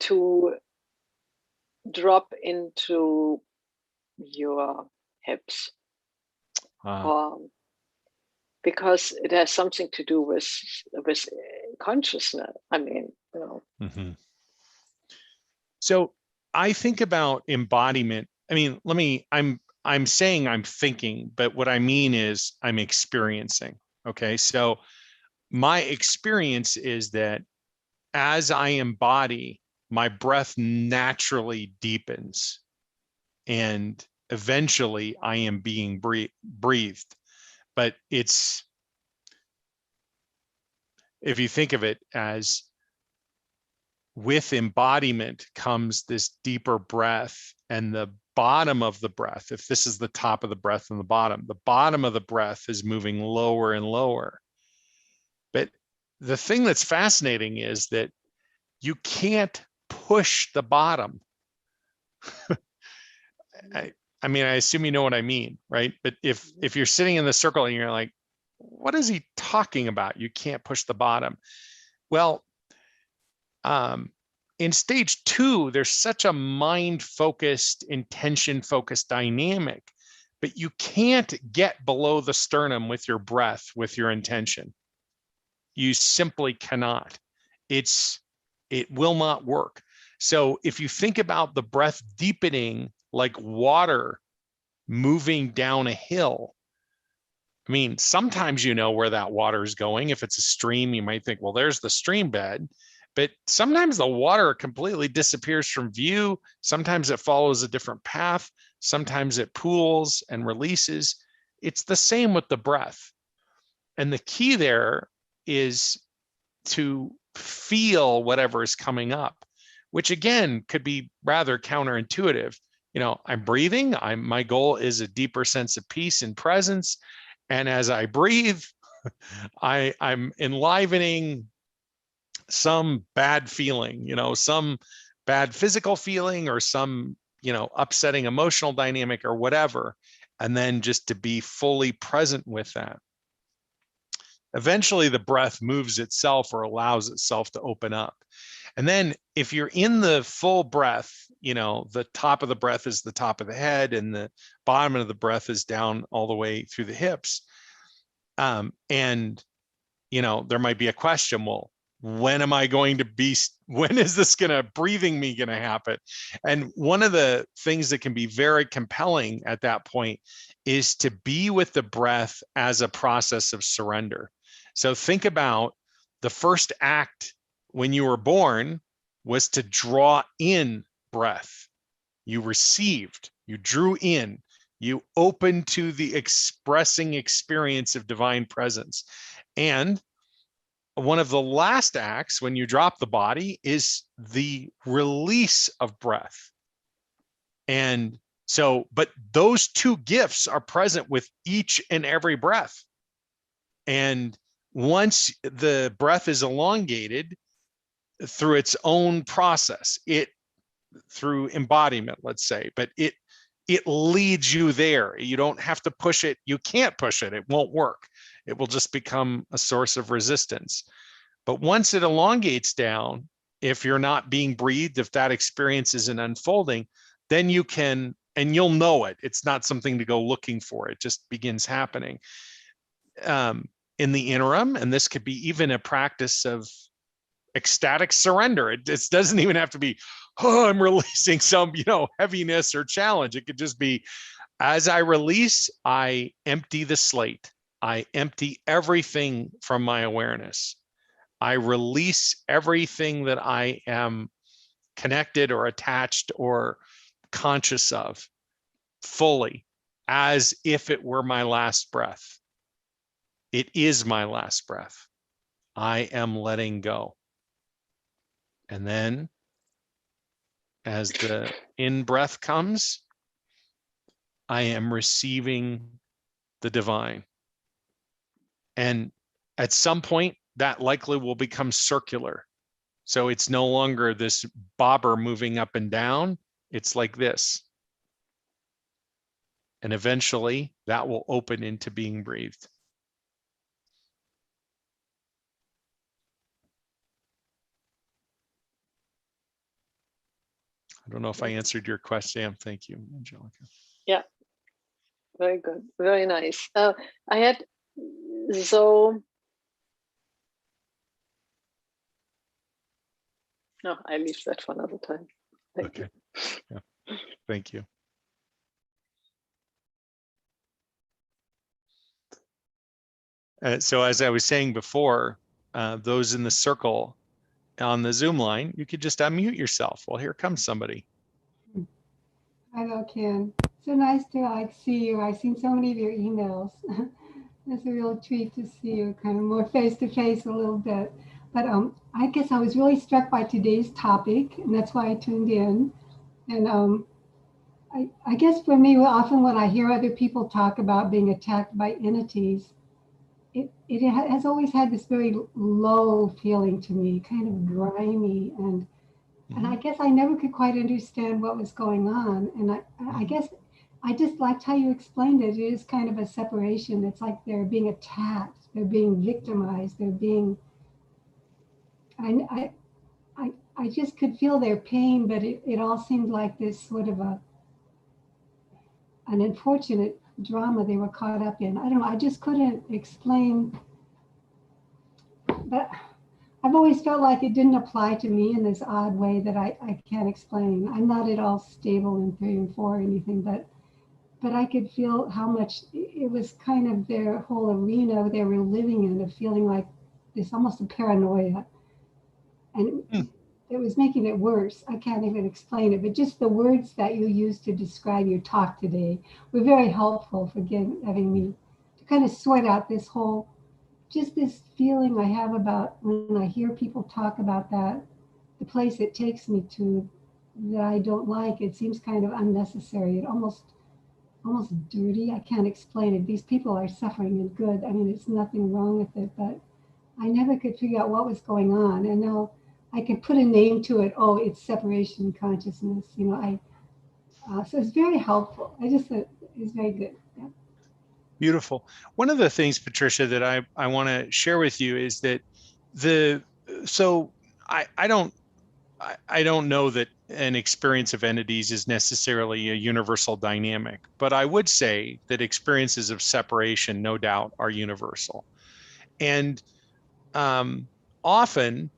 to drop into your hips? Because it has something to do with consciousness. I mean, you know. Mm-hmm. So I think about embodiment. I mean, I'm saying I'm thinking, but what I mean is I'm experiencing. Okay, so my experience is that as I embody, my breath naturally deepens, and eventually I am being breathed. But it's, if you think of it as, with embodiment comes this deeper breath, and the bottom of the breath, if this is the top of the breath and the bottom of the breath is moving lower and lower. But the thing that's fascinating is that you can't push the bottom. I mean, I assume you know what I mean, right? But if you're sitting in the circle and you're like, what is he talking about? You can't push the bottom. Well, in stage 2, there's such a mind-focused, intention-focused dynamic, but you can't get below the sternum with your breath, with your intention. You simply cannot. It will not work. So if you think about the breath deepening like water moving down a hill, I mean, sometimes you know where that water is going. If it's a stream, you might think, well, there's the stream bed. But sometimes the water completely disappears from view. Sometimes it follows a different path. Sometimes it pools and releases. It's the same with the breath. And the key there is to feel whatever is coming up, which again could be rather counterintuitive. You know, I'm breathing. My goal is a deeper sense of peace and presence. And as I breathe, I'm enlivening some bad feeling, you know, some bad physical feeling or some, you know, upsetting emotional dynamic or whatever. And then just to be fully present with that. Eventually the breath moves itself or allows itself to open up. And then if you're in the full breath, you know, the top of the breath is the top of the head and the bottom of the breath is down all the way through the hips. And, you know, there might be a question, well, when am I going to be, when is this breathing me gonna happen? And one of the things that can be very compelling at that point is to be with the breath as a process of surrender. So think about the first act when you were born was to draw in breath. You received, you drew in, you opened to the expressing experience of divine presence. And one of the last acts when you drop the body is the release of breath. And so, but those two gifts are present with each and every breath. And once the breath is elongated through its own process, through embodiment, let's say, but it leads you there. You don't have to push it. You can't push it. It won't work. It will just become a source of resistance. But once it elongates down, if you're not being breathed, if that experience isn't unfolding, then you can, and you'll know it. It's not something to go looking for. It just begins happening. In the interim, and this could be even a practice of ecstatic surrender. It doesn't even have to be, oh, I'm releasing some, you know, heaviness or challenge. It could just be, as I release, I empty the slate. I empty everything from my awareness. I release everything that I am connected or attached or conscious of fully, as if it were my last breath. It is my last breath. I am letting go. And then as the in-breath comes, I am receiving the divine. And at some point, that likely will become circular. So it's no longer this bobber moving up and down. It's like this. And eventually that will open into being breathed. I don't know if I answered your question. Thank you, Angelica. Yeah, very good, very nice. I had, so, no, I leave that for another time. Thank you. Yeah, thank you. So as I was saying before, those in the circle on the Zoom line, you could just unmute yourself. Well, here comes somebody. Hello, Ken. So nice to see you. I've seen so many of your emails. It's a real treat to see you kind of more face to face a little bit. But I guess I was really struck by today's topic, and that's why I tuned in. And I guess for me, often when I hear other people talk about being attacked by entities, has always had this very low feeling to me, kind of grimy, and I guess I never could quite understand what was going on. And I guess I just liked how you explained it. It is kind of a separation. It's like they're being attacked, they're being victimized, they're being. I I just could feel their pain, but it all seemed like this sort of an unfortunate drama they were caught up in. I don't know. I just couldn't explain. But I've always felt like it didn't apply to me in this odd way that I can't explain. I'm not at all stable in 3 and 4 or anything, but I could feel how much it was kind of their whole arena they were living in, of feeling like this almost a paranoia. And it was making it worse. I can't even explain it, but just the words that you used to describe your talk today were very helpful for having me to kind of sort out this whole, just this feeling I have about when I hear people talk about that, the place it takes me to that I don't like. It seems kind of unnecessary. It almost dirty. I can't explain it. These people are suffering and good. I mean, it's nothing wrong with it, but I never could figure out what was going on. And now I can put a name to it. Oh, it's separation consciousness. So it's very helpful. I just thought it was very good. Yeah. Beautiful. One of the things, Patricia, that I want to share with you is that I don't know that an experience of entities is necessarily a universal dynamic, but I would say that experiences of separation, no doubt, are universal. And oftentimes,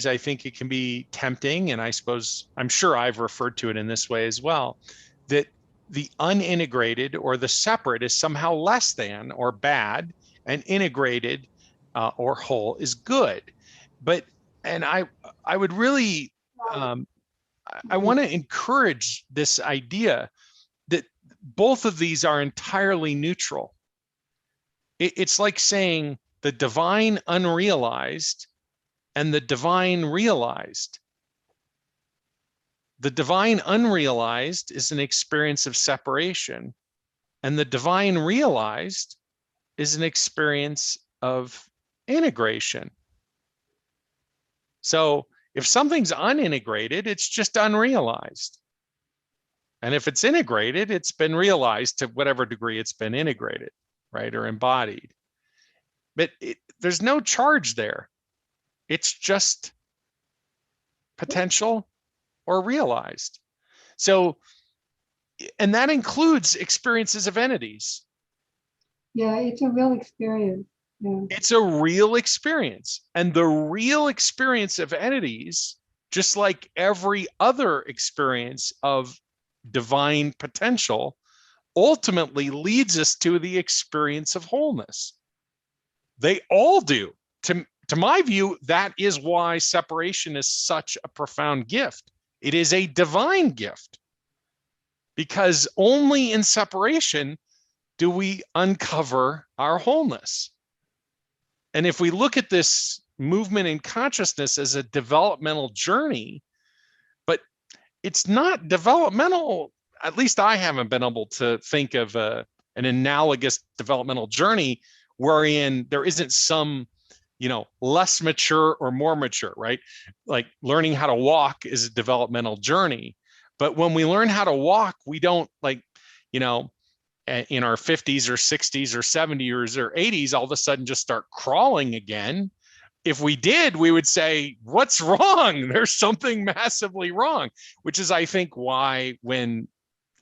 I think it can be tempting, and I'm sure I've referred to it in this way as well, that the unintegrated or the separate is somehow less than or bad, and integrated or whole is good. And I would really, I want to encourage this idea that both of these are entirely neutral. It's like saying the divine unrealized and the divine realized. The divine unrealized is an experience of separation, and the divine realized is an experience of integration. So if something's unintegrated, it's just unrealized. And if it's integrated, it's been realized to whatever degree it's been integrated, right, or embodied. But there's no charge there. It's just potential or realized. So, and that includes experiences of entities. Yeah, it's a real experience. Yeah. It's a real experience. And the real experience of entities, just like every other experience of divine potential, ultimately leads us to the experience of wholeness. They all do. To my view, that is why separation is such a profound gift. It is a divine gift, because only in separation do we uncover our wholeness. And if we look at this movement in consciousness as a developmental journey, but it's not developmental, at least I haven't been able to think of an analogous developmental journey wherein there isn't some, less mature or more mature, right? Like learning how to walk is a developmental journey. But when we learn how to walk, we don't in our 50s or 60s or 70s or 80s, all of a sudden just start crawling again. If we did, we would say, what's wrong? There's something massively wrong, which is, I think, why when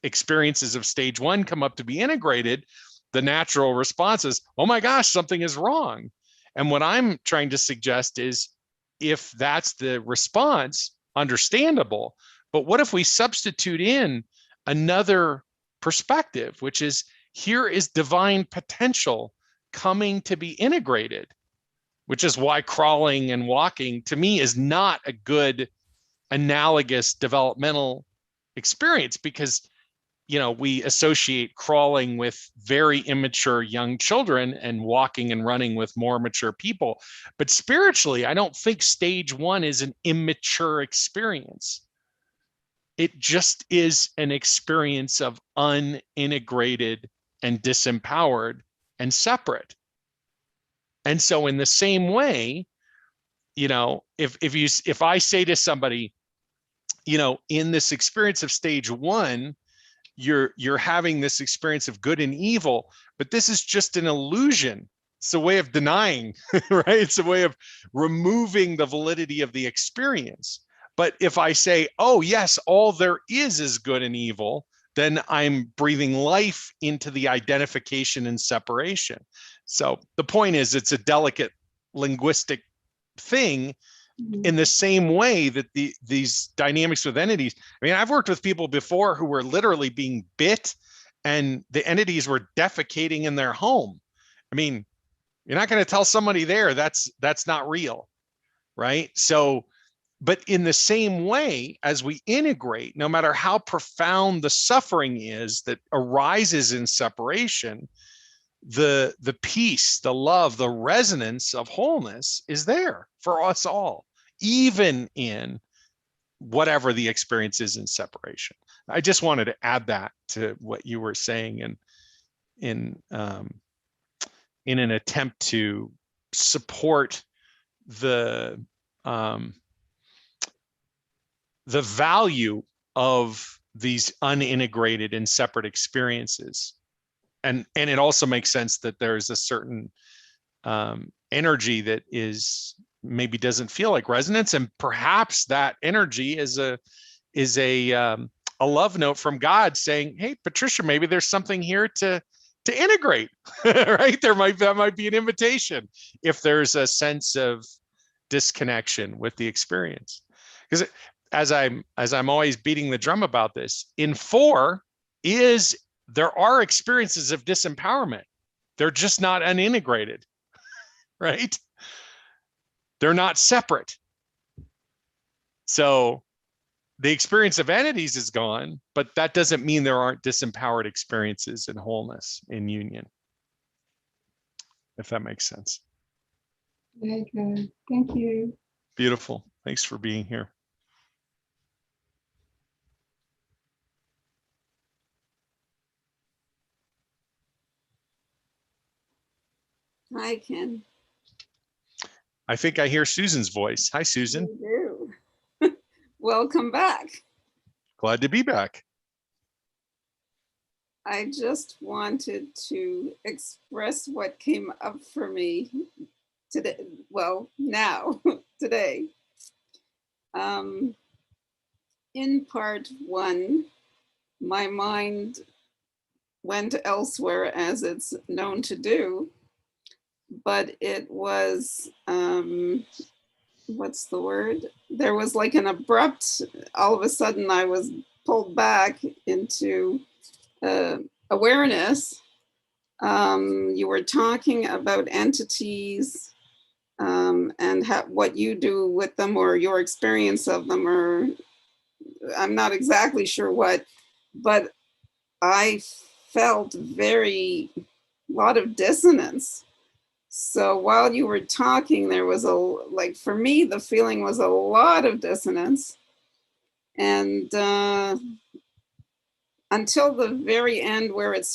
experiences of stage one come up to be integrated, the natural response is, oh my gosh, something is wrong. And what I'm trying to suggest is, if that's the response, understandable. But what if we substitute in another perspective, which is, here is divine potential coming to be integrated, which is why crawling and walking to me is not a good analogous developmental experience, because we associate crawling with very immature young children and walking and running with more mature people. But spiritually, I don't think stage one is an immature experience. It just is an experience of unintegrated and disempowered and separate. And so in the same way, if I say to somebody, in this experience of stage one, you're having this experience of good and evil, but this is just an illusion. It's a way of denying, right? It's a way of removing the validity of the experience. But if I say, oh yes, all there is good and evil, then I'm breathing life into the identification and separation. So the point is, it's a delicate linguistic thing, in the same way that these dynamics with entities. I mean, I've worked with people before who were literally being bit and the entities were defecating in their home. I mean, you're not going to tell somebody there that's not real, right? So, but in the same way, as we integrate, no matter how profound the suffering is that arises in separation, the peace, the love, the resonance of wholeness is there for us all, even in whatever the experience is in separation. I just wanted to add that to what you were saying, and in an attempt to support the value of these unintegrated and separate experiences. And it also makes sense that there's a certain energy that is maybe doesn't feel like resonance, and perhaps that energy is a love note from God saying, hey Patricia, maybe there's something here to integrate. Right? That might be an invitation if there's a sense of disconnection with the experience. Because as I'm always beating the drum about this, in 4 there are experiences of disempowerment. They're just not unintegrated, right? They're not separate. So the experience of entities is gone, but that doesn't mean there aren't disempowered experiences in wholeness, in union, if that makes sense. Very good. Thank you. Beautiful. Thanks for being here. Hi, Ken. I think I hear Susan's voice. Hi, Susan. You do. Welcome back. Glad to be back. I just wanted to express what came up for me today. Well, now, today. In part 1, my mind went elsewhere, as it's known to do, but it was, what's the word? There was like an abrupt, all of a sudden I was pulled back into awareness. You were talking about entities and what you do with them, or your experience of them, or I'm not exactly sure what, but I felt lot of dissonance. So while you were talking, there was for me, the feeling was a lot of dissonance. And until the very end, where it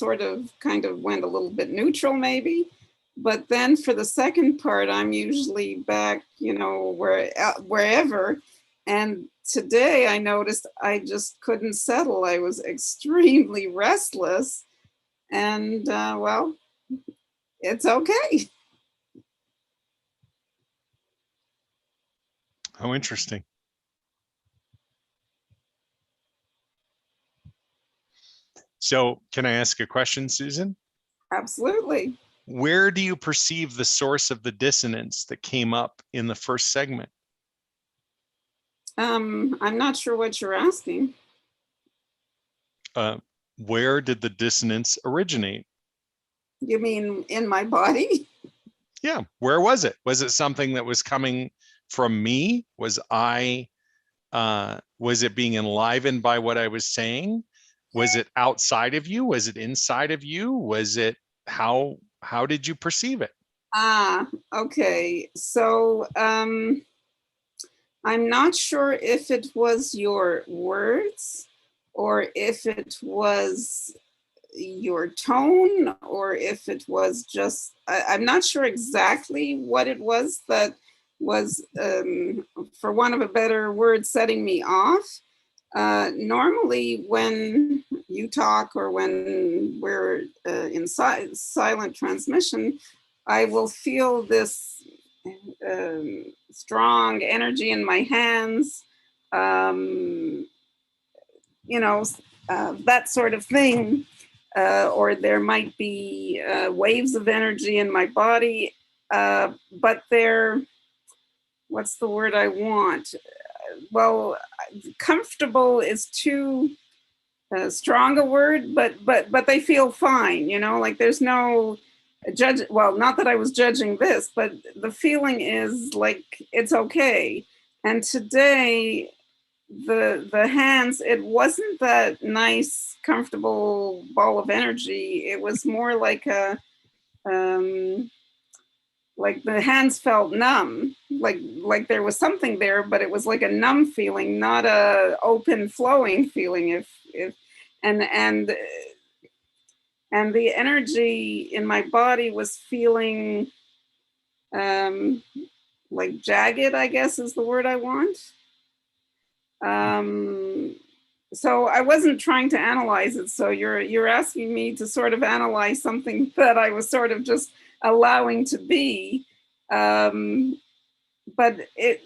kind of went a little bit neutral maybe. But then for the second part, I'm usually back, wherever. And today I noticed I just couldn't settle. I was extremely restless. And well, it's okay. How interesting. So can I ask a question, Susan? Absolutely. Where do you perceive the source of the dissonance that came up in the first segment? I'm not sure what you're asking. Where did the dissonance originate? You mean in my body? Yeah. Where was it? Was it something that was coming from me? Was it being enlivened by what I was saying? Was it outside of you? Was it inside of you? Was it how did you perceive it? Okay. So I'm not sure if it was your words or if it was your tone, or if it was just, I'm not sure exactly what it was that was, for want of a better word, setting me off. Normally when you talk or when we're in silent transmission, I will feel this strong energy in my hands, you know, that sort of thing. Or there might be waves of energy in my body, but they're, what's the word I want? Well, comfortable is too strong a word, but they feel fine, you know, like there's no judge. Well, not that I was judging this, but the feeling is like it's okay. And today, the hands, it wasn't that nice, comfortable ball of energy. It was more like the hands felt numb, like there was something there, but it was like a numb feeling, not a open flowing feeling. If and the energy in my body was feeling like jagged, I guess is the word I want. So I wasn't trying to analyze it. So you're asking me to sort of analyze something that I was sort of just allowing to be. But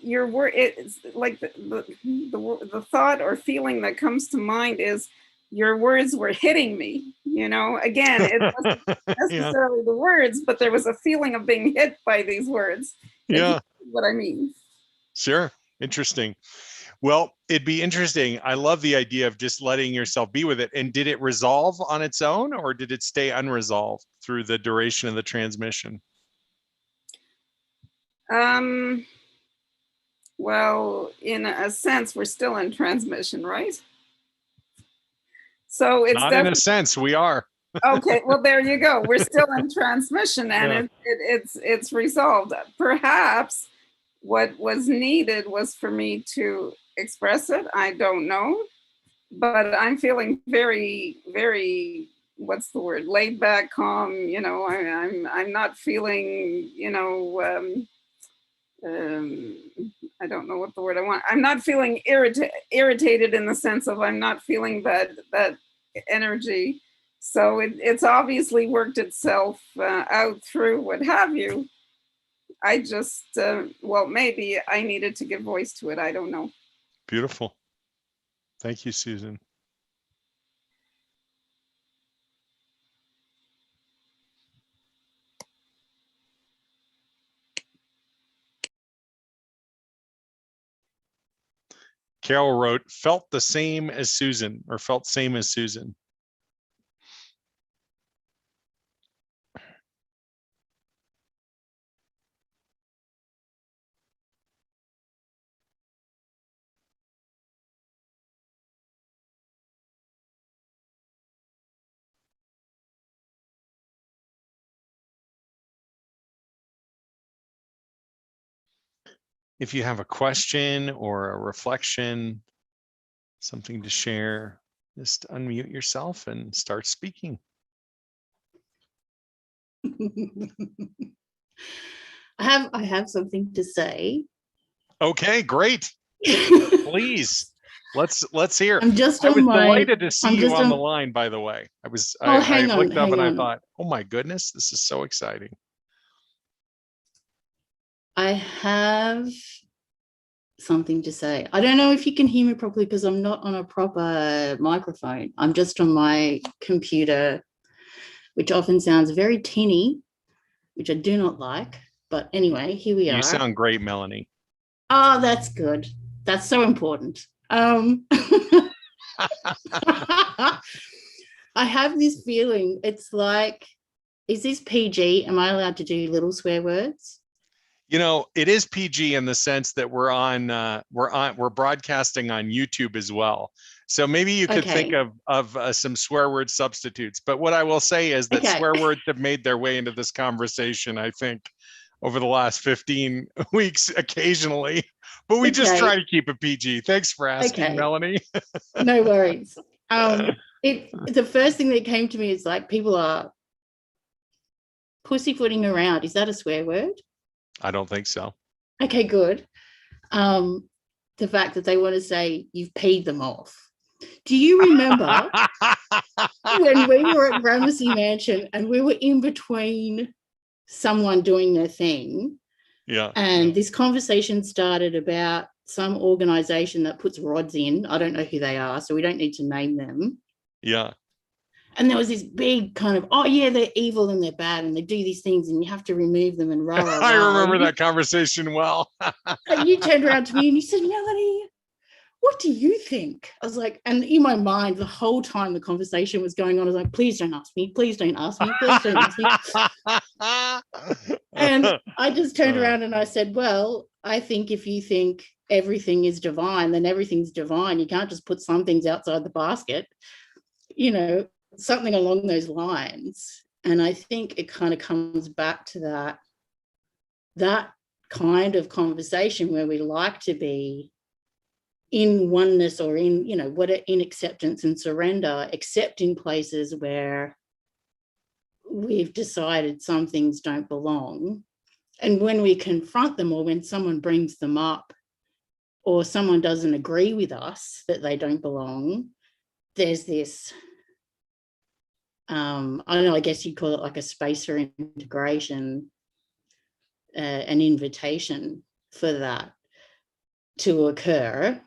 your word, it's like the thought or feeling that comes to mind is your words were hitting me. You know, again, it wasn't necessarily the words, but there was a feeling of being hit by these words. Yeah. What I mean. Sure. Interesting. Well, it'd be interesting. I love the idea of just letting yourself be with it. And did it resolve on its own, or did it stay unresolved through the duration of the transmission? Well, in a sense, we're still in transmission, right? So it's not in a sense, we are. Okay, well, there you go. We're still in transmission, and Yeah. it's resolved. Perhaps what was needed was for me to express it. I don't know, but I'm feeling very, very, what's the word? Laid back, calm. You know, I'm not feeling, you know, I don't know what the word I want. I'm not feeling irritated in the sense of I'm not feeling that energy. So it's obviously worked itself out through what have you. I just, well, maybe I needed to give voice to it. I don't know. Beautiful. Thank you, Susan. Carol wrote, felt the same as Susan, or felt same as Susan. If you have a question or a reflection, something to share, just unmute yourself and start speaking. I have something to say. Okay, great. Please, let's hear. I'm just I on was my. delighted to see I'm you just on the on. line, by the way. Oh, I hang on, looked up hang and I on. thought, oh my goodness, this is so exciting. I have something to say. I don't know if you can hear me properly because I'm not on a proper microphone. I'm just on my computer, which often sounds very tinny, which I do not like. But anyway, here we are. You sound great, Melanie. Oh, that's good. That's so important. I have this feeling. It's like, is this PG? Am I allowed to do little swear words? You know, it is PG in the sense that we're broadcasting on YouTube as well. So maybe you could think of some swear word substitutes. But what I will say is that swear words have made their way into this conversation, I think, over the last 15 weeks occasionally. But we just try to keep it PG. Thanks for asking, Melanie. No worries. The first thing that came to me is like, people are pussyfooting around. Is that a swear word? I don't think so. Okay, good. The fact that they want to say you've peed them off. Do you remember when we were at Gramercy Mansion and we were in between someone doing their thing? Yeah. And this conversation started about some organization that puts rods in. I don't know who they are, so we don't need to name them. Yeah. And there was this big kind of, oh yeah, they're evil and they're bad and they do these things and you have to remove them and rah, rah, rah. I remember that conversation well. And you turned around to me and you said, Melanie, what do you think? I was like, and in my mind, the whole time the conversation was going on, I was like, please don't ask me, please don't ask me, please don't ask me. And I just turned around and I said, well, I think if you think everything is divine, then everything's divine. You can't just put some things outside the basket, you know, something along those lines. And I think it kind of comes back to that kind of conversation where we like to be in oneness or in, you know, in acceptance and surrender, except in places where we've decided some things don't belong. And when we confront them, or when someone brings them up, or someone doesn't agree with us that they don't belong, there's this, I don't know, I guess you'd call it like a space for integration, an invitation for that to occur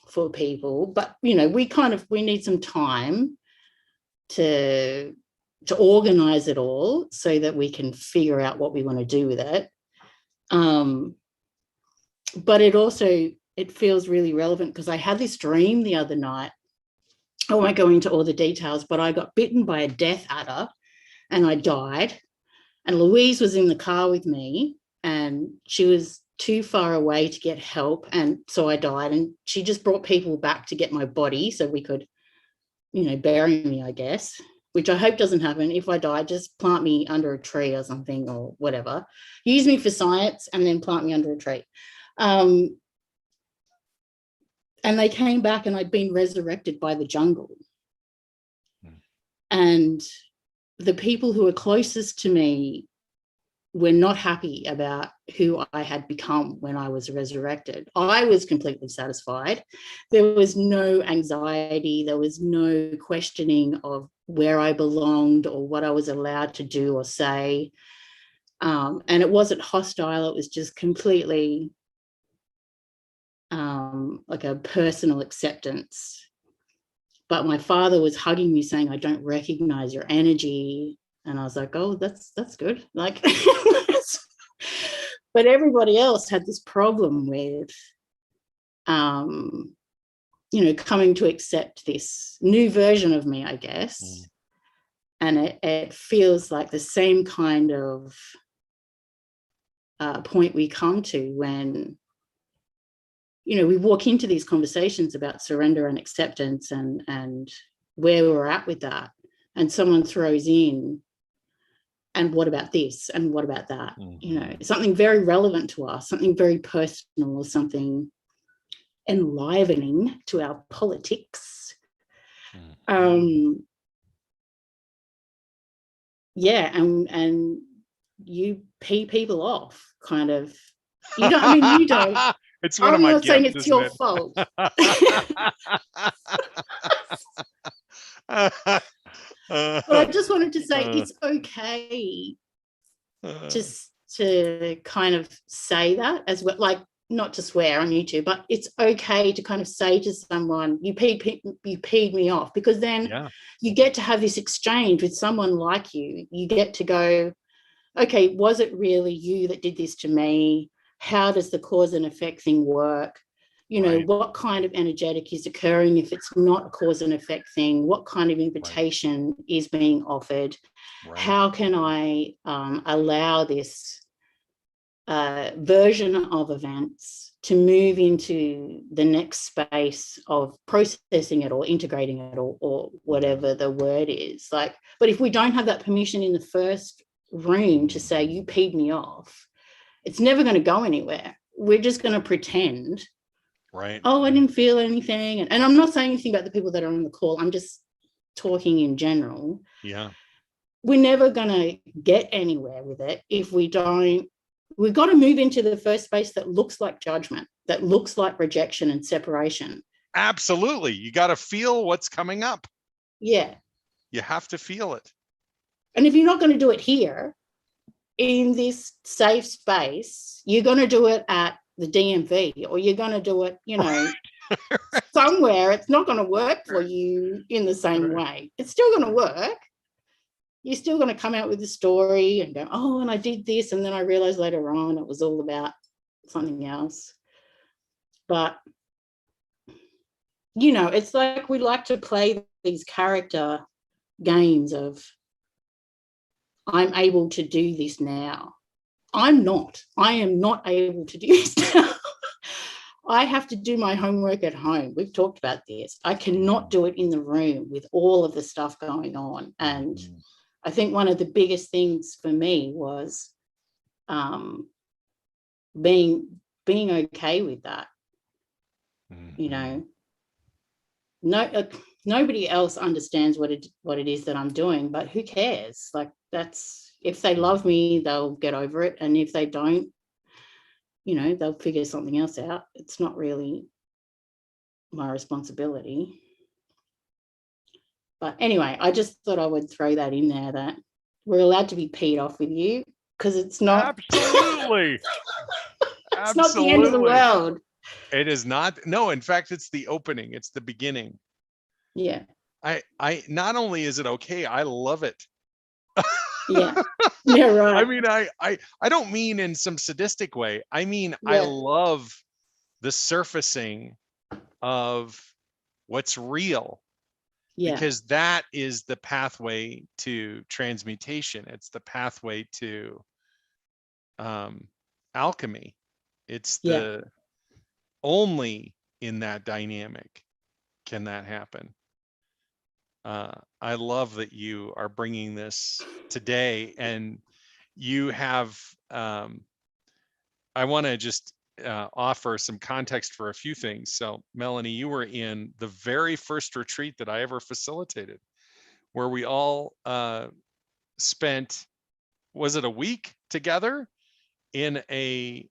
for people. But, you know, we need some time to organize it all so that we can figure out what we want to do with it. But it feels really relevant because I had this dream the other night. I won't go into all the details, but I got bitten by a death adder and I died. And Louise was in the car with me and she was too far away to get help. And so I died, and she just brought people back to get my body so we could, you know, bury me, I guess, which I hope doesn't happen. If I die, just plant me under a tree or something or whatever. Use me for science and then plant me under a tree. And they came back and I'd been resurrected by the jungle. And the people who were closest to me were not happy about who I had become when I was resurrected. I was completely satisfied. There was no anxiety. There was no questioning of where I belonged or what I was allowed to do or say. And it wasn't hostile. It was just completely like a personal acceptance. But my father was hugging me saying, I don't recognize your energy. And I was like, oh, that's good. Like, but everybody else had this problem with, you know, coming to accept this new version of me, I guess. And it feels like the same kind of point we come to when, you know, we walk into these conversations about surrender and acceptance and where we're at with that. And someone throws in, and what about this? And what about that? You know, something very relevant to us, something very personal, something enlivening to our politics. Yeah, and you pee people off, kind of. You don't, I mean, you don't. It's one I'm of my not saying gifts, it's your isn't it? fault. But I just wanted to say it's okay just to kind of say that as well, like not to swear on YouTube, but it's okay to kind of say to someone, you peed me off, because then you get to have this exchange with someone like you. You get to go, okay, was it really you that did this to me? How does the cause and effect thing work? You know, what kind of energetic is occurring if it's not a cause and effect thing? What kind of invitation is being offered? How can I allow this version of events to move into the next space of processing it or integrating it or whatever the word is? Like, but if we don't have that permission in the first room to say, you peed me off, it's never going to go anywhere. We're just going to pretend. Oh, I didn't feel anything. And I'm not saying anything about the people that are on the call. I'm just talking in general, Yeah. we're never going to get anywhere with it if we don't. We've got to move into the first space that looks like judgment, that looks like rejection and separation. Absolutely. You got to feel what's coming up. Yeah. You have to feel it. And if you're not going to do it here in this safe space, you're going to do it at the DMV, or you're going to do it, you know, somewhere. It's not going to work for you in the same way. It's still going to work. You're still going to come out with a story and go, oh, and I did this, and then I realized later on it was all about something else. But, you know, it's like we like to play these character games of, I'm able to do this now. I'm not. I am not able to do this now. I have to do my homework at home. We've talked about this. I cannot do it in the room with all of the stuff going on. And I think one of the biggest things for me was being okay with that. You know, nobody else understands what it is that I'm doing, but who cares? Like, that's, if they love me, they'll get over it, and if they don't, you know, they'll figure something else out. It's not really my responsibility. But anyway, I just thought I would throw that in there, that we're allowed to be peed off with you, because it's not. Absolutely. It's not the end of the world. It is not. No, in fact, it's the opening. It's the beginning. Yeah. I not only is it okay, I love it. Yeah. Yeah, right. I mean, I don't mean in some sadistic way. I mean, I love the surfacing of what's real. Yeah. Because that is the pathway to transmutation. It's the pathway to alchemy. It's the only in that dynamic can that happen. I love that you are bringing this today, and you have, I want to just offer some context for a few things. So Melanie, you were in the very first retreat that I ever facilitated, where we all spent, was it a week together in a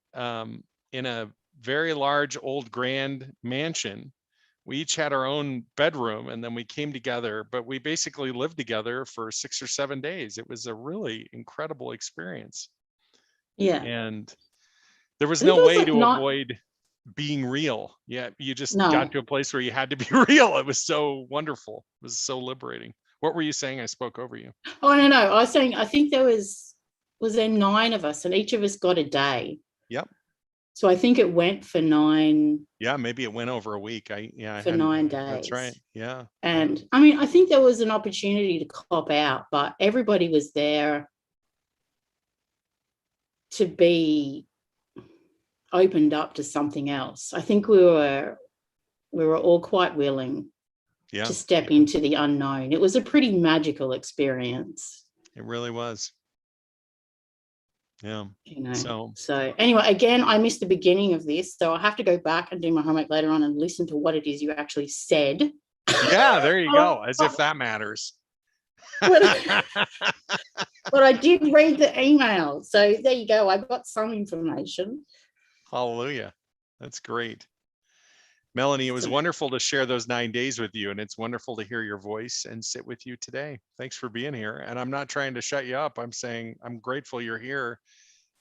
very large old grand mansion. We each had our own bedroom, and then we came together, but we basically lived together for 6 or 7 days. It was a really incredible experience. Yeah. And there was no way to avoid being real. Yeah. You just got to a place where you had to be real. It was so wonderful. It was so liberating. What were you saying? I spoke over you. Oh, no. I was saying, I think there was there 9 of us, and each of us got a day. Yep. So I think it went for 9. Yeah, maybe it went over a week. For 9 days. That's right. Yeah. And I mean, I think there was an opportunity to cop out, but everybody was there to be opened up to something else. I think we were all quite willing to step into the unknown. It was a pretty magical experience. It really was. Yeah. You know, so anyway, again, I missed the beginning of this, so I'll have to go back and do my homework later on and listen to what it is you actually said. Yeah, there you go. As if that matters. But I did read the email, so there you go. I've got some information. Hallelujah. That's great. Melanie, it was wonderful to share those 9 days with you, and it's wonderful to hear your voice and sit with you today. Thanks for being here. And I'm not trying to shut you up. I'm saying I'm grateful you're here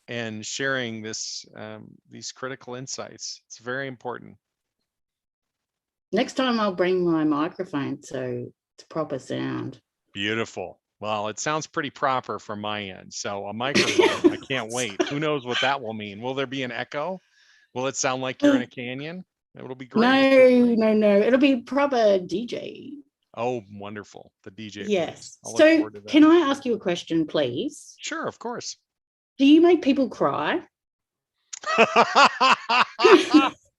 and sharing this, these critical insights. It's very important. Next time I'll bring my microphone so it's proper sound. Beautiful. Well, it sounds pretty proper from my end. So a microphone, I can't wait. Who knows what that will mean? Will there be an echo? Will it sound like you're in a canyon? It'll be great. No. It'll be proper DJ. Oh, wonderful. The DJ. Yes. So can I ask you a question, please? Sure, of course. Do you make people cry?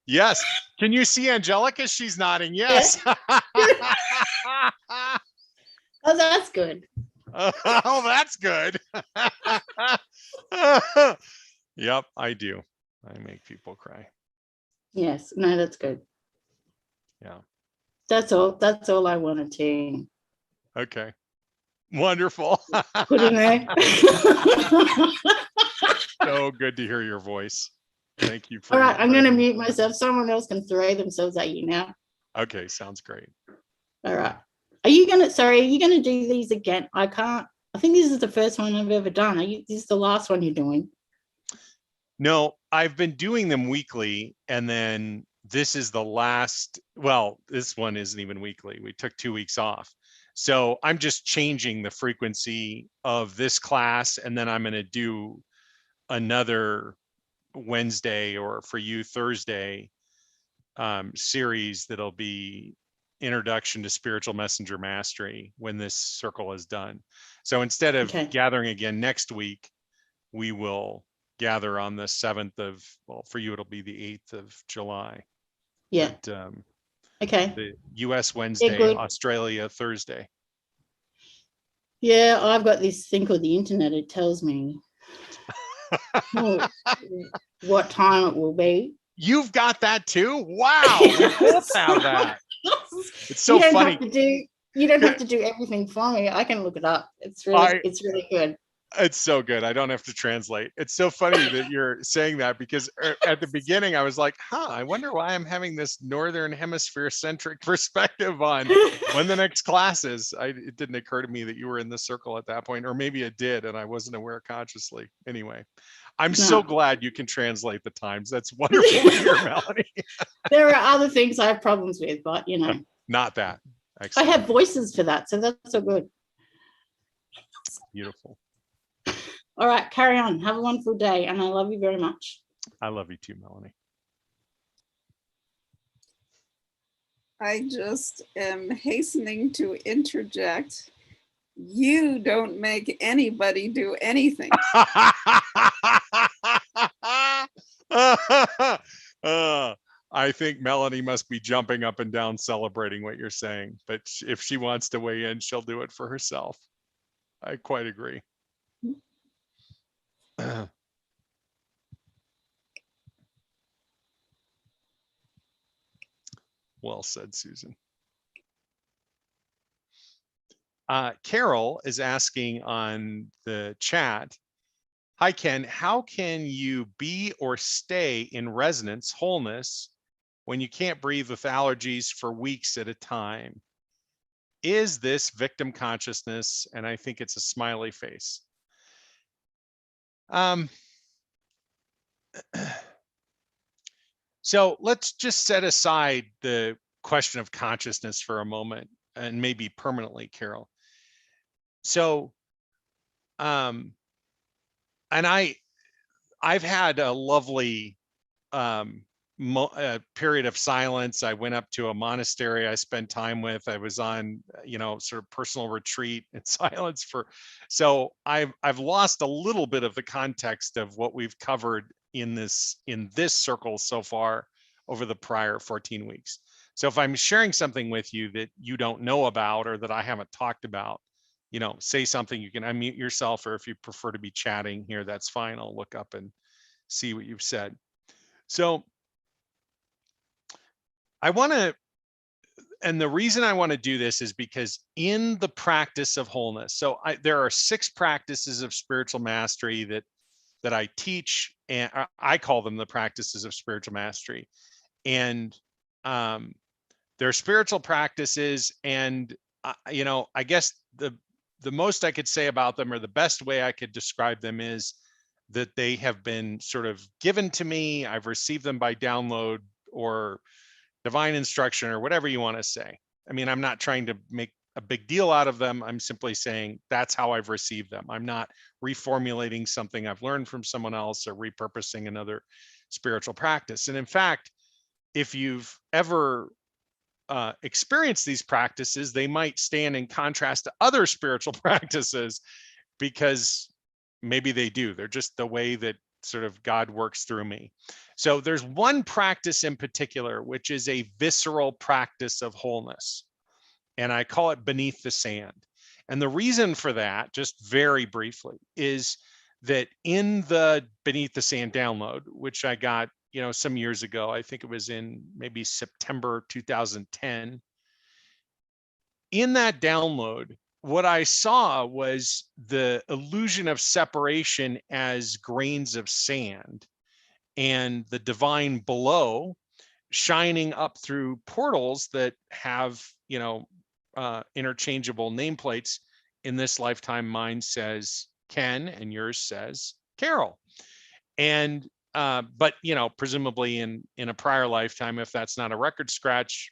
Yes. Can you see Angelica? She's nodding. Yes. Oh, that's good. Oh, that's good. Yep, I do. I make people cry. Yes. No, that's good. Yeah. That's all I wanted to Okay. Wonderful. Put in there. So good to hear your voice. Thank you for All right, I'm going to inviting me. mute myself. Someone else can throw themselves at you now. Okay, sounds great. All right. Are you going to do these again? I think this is the first one I've ever done. This is the last one you're doing? No, I've been doing them weekly, and then this is the last. Well, this one isn't even weekly. We took 2 weeks off. So I'm just changing the frequency of this class, and then I'm going to do another Wednesday, or for you Thursday, series that'll be Introduction to Spiritual Messenger Mastery when this circle is done. So instead of Okay. gathering again next week, we will gather on the 7th of, well, for you, it'll be the 8th of July. Yeah. But, Okay. the US Wednesday, good. Australia Thursday. Yeah, I've got this thing called the internet. It tells me what time it will be. You've got that too? Wow, we both have that. It's so funny. You don't have to do everything for me. I can look it up. It's really good. It's so good. I don't have to translate. It's so funny that you're saying that, because at the beginning I was like, I wonder why I'm having this Northern Hemisphere centric perspective on when the next class is. It didn't occur to me that you were in the circle at that point, or maybe it did and I wasn't aware consciously. Anyway, I'm so glad you can translate the times. That's wonderful to hear, Melanie. There are other things I have problems with, but not that. Excellent. I have voices for that, so that's so good. Beautiful. All right, carry on. Have a wonderful day, and I love you very much. I love you too, Melanie. I just am hastening to interject. You don't make anybody do anything. I think Melanie must be jumping up and down celebrating what you're saying, but if she wants to weigh in, she'll do it for herself. I quite agree. Well said, Susan. Carol is asking on the chat, hi Ken, how can you be or stay in resonance wholeness when you can't breathe with allergies for weeks at a time? Is this victim consciousness? And I think it's a smiley face. So let's just set aside the question of consciousness for a moment, and maybe permanently, Carol. So, and I've had a lovely period of silence. I went up to a monastery I spent time with. I was on, sort of personal retreat in silence so I've lost a little bit of the context of what we've covered in this circle so far over the prior 14 weeks. So if I'm sharing something with you that you don't know about, or that I haven't talked about, say something. You can unmute yourself, or if you prefer to be chatting here, that's fine. I'll look up and see what you've said. So and the reason I want to do this is because in the practice of wholeness, there are 6 practices of spiritual mastery that I teach, and I call them the practices of spiritual mastery. And they're spiritual practices, and I guess the most I could say about them, or the best way I could describe them, is that they have been sort of given to me. I've received them by download or divine instruction, or whatever you want to say. I mean, I'm not trying to make a big deal out of them. I'm simply saying that's how I've received them. I'm not reformulating something I've learned from someone else, or repurposing another spiritual practice. And in fact, if you've ever experienced these practices, they might stand in contrast to other spiritual practices, because maybe they do. They're just the way that sort of God works through me. So there's one practice in particular, which is a visceral practice of wholeness. And I call it beneath the sand. And the reason for that, just very briefly, is that in the beneath the sand download, which I got, some years ago, I think it was in maybe September 2010. In that download, what I saw was the illusion of separation as grains of sand, and the divine below shining up through portals that have, interchangeable nameplates. In this lifetime, mine says Ken and yours says Carol. And but presumably in a prior lifetime, if that's not a record scratch,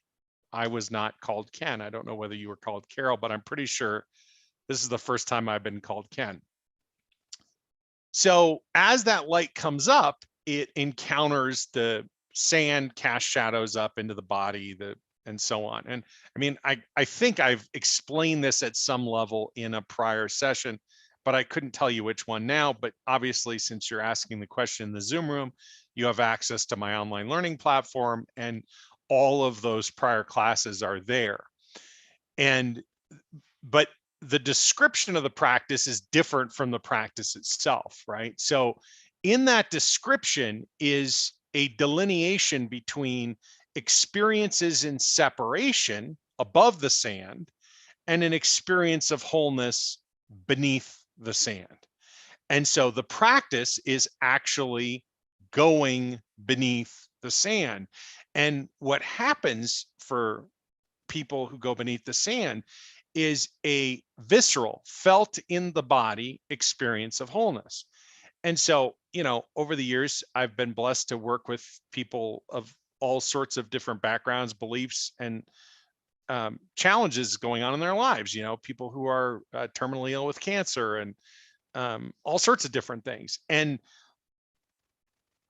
I was not called Ken. I don't know whether you were called Carol, but I'm pretty sure this is the first time I've been called Ken. So as that light comes up, it encounters the sand, cast shadows up into the body, and so on. And I mean, I think I've explained this at some level in a prior session, but I couldn't tell you which one now. But obviously, since you're asking the question in the Zoom room, you have access to my online learning platform, and all of those prior classes are there. But the description of the practice is different from the practice itself, right? So in that description is a delineation between experiences in separation above the sand and an experience of wholeness beneath the sand. And so the practice is actually going beneath the sand. And what happens for people who go beneath the sand is a visceral, felt in the body experience of wholeness. And so, over the years, I've been blessed to work with people of all sorts of different backgrounds, beliefs, and challenges going on in their lives. People who are terminally ill with cancer and all sorts of different things. And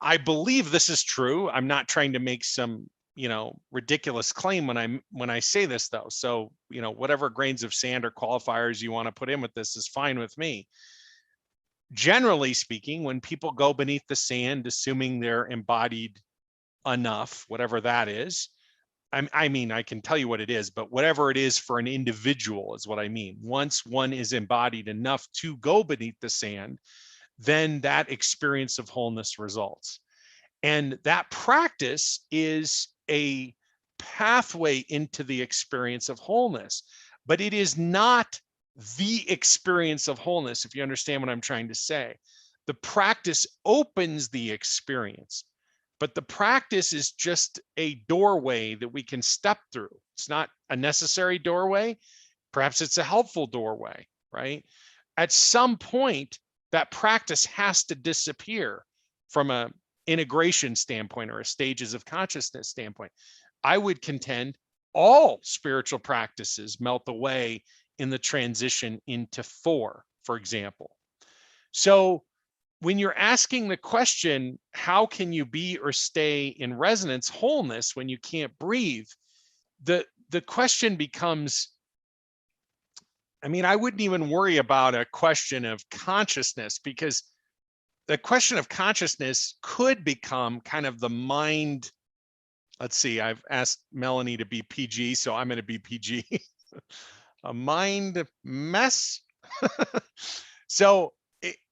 I believe this is true. I'm not trying to make some ridiculous claim when I say this, though. So whatever grains of sand or qualifiers you want to put in with this is fine with me. Generally speaking, when people go beneath the sand, assuming they're embodied enough, whatever that is, I mean, I can tell you what it is, but whatever it is for an individual is what I mean. Once one is embodied enough to go beneath the sand, then that experience of wholeness results. And that practice is a pathway into the experience of wholeness, but it is not the experience of wholeness, if you understand what I'm trying to say. The practice opens the experience, but the practice is just a doorway that we can step through. It's not a necessary doorway. Perhaps it's a helpful doorway, right? At some point, that practice has to disappear from a integration standpoint or a stages of consciousness standpoint. I would contend all spiritual practices melt away in the transition into 4, for example. So when you're asking the question, how can you be or stay in resonance wholeness when you can't breathe? The question becomes, I wouldn't even worry about a question of consciousness, because the question of consciousness could become kind of the mind. Let's see, I've asked Melanie to be PG, so I'm going to be PG. A mind mess. So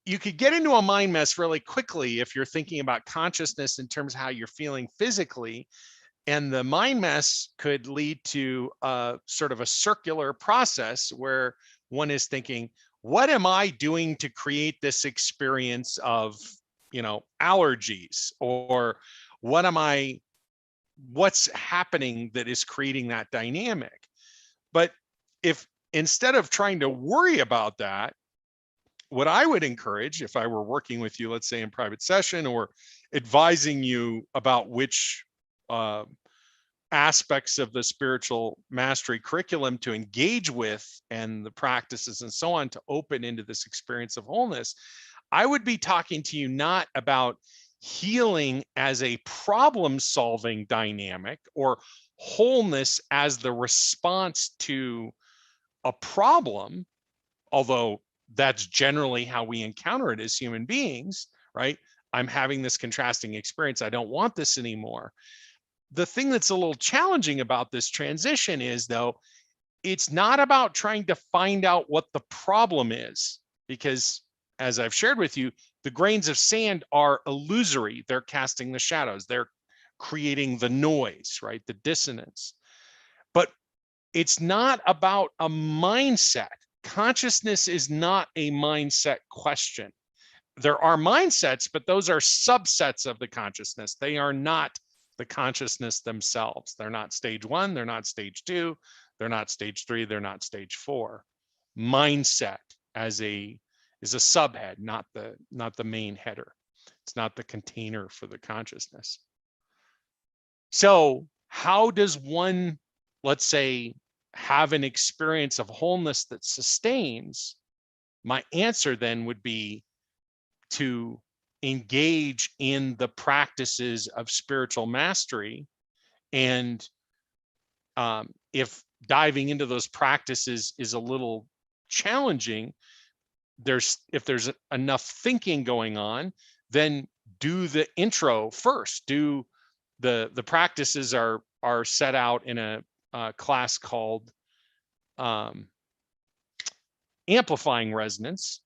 you could get into a mind mess really quickly if you're thinking about consciousness in terms of how you're feeling physically. And the mind mess could lead to a sort of a circular process where one is thinking, what am I doing to create this experience of, allergies? Or what's happening that is creating that dynamic? But if instead of trying to worry about that, what I would encourage, if I were working with you, let's say in private session, or advising you about which aspects of the spiritual mastery curriculum to engage with and the practices and so on to open into this experience of wholeness, I would be talking to you not about healing as a problem-solving dynamic or wholeness as the response to a problem, although that's generally how we encounter it as human beings, right? I'm having this contrasting experience. I don't want this anymore. The thing that's a little challenging about this transition is, though, it's not about trying to find out what the problem is, because as I've shared with you, the grains of sand are illusory. They're casting the shadows. They're creating the noise, right? The dissonance. But it's not about a mindset. consciousness is not a mindset question. There are mindsets, but those are subsets of the consciousness. They are not the consciousness themselves. They're not stage 1, they're not stage 2, they're not stage 3, they're not stage 4. Mindset is a subhead, not the main header. It's not the container for the consciousness. So how does one, let's say, have an experience of wholeness that sustains? My answer then would be to engage in the practices of spiritual mastery. And if diving into those practices is a little challenging, if there's enough thinking going on, then do the intro first. Do the practices are set out in a class called Amplifying Resonance.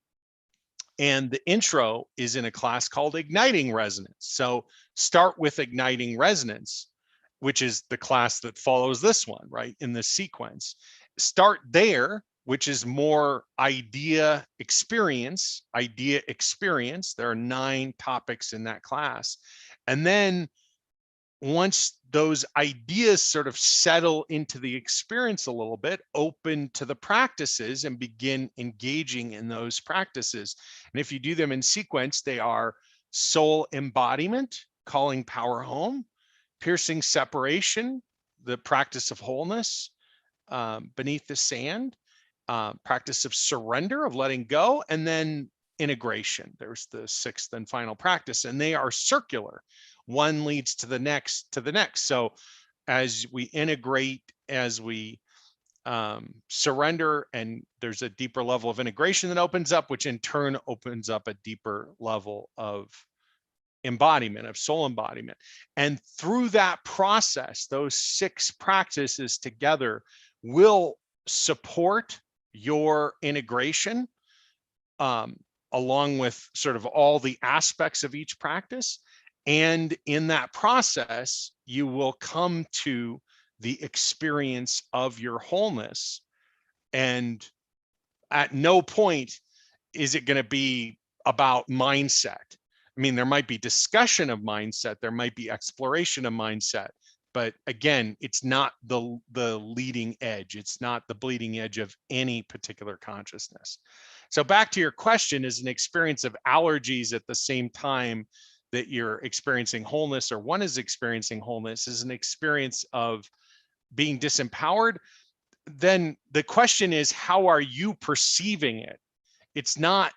And the intro is in a class called Igniting Resonance. So start with Igniting Resonance, which is the class that follows this one, right, in the sequence. Start there, which is more idea experience. There are 9 topics in that class. And then once those ideas sort of settle into the experience a little bit, open to the practices and begin engaging in those practices. And if you do them in sequence, they are soul embodiment, calling power home, piercing separation, the practice of wholeness, beneath the sand, practice of surrender, of letting go, and then integration. There's the 6th and final practice, and they are circular. One leads to the next, So as we integrate, as we surrender, and there's a deeper level of integration that opens up, which in turn opens up a deeper level of embodiment, of soul embodiment. And through that process, those 6 practices together will support your integration, along with sort of all the aspects of each practice. And in that process, you will come to the experience of your wholeness. And at no point is it going to be about mindset. I mean, there might be discussion of mindset, there might be exploration of mindset, but again, it's not the leading edge. It's not the bleeding edge of any particular consciousness. So back to your question, is an experience of allergies at the same time that you're experiencing wholeness, or one is experiencing wholeness, is an experience of being disempowered? Then the question is, how are you perceiving it? It's not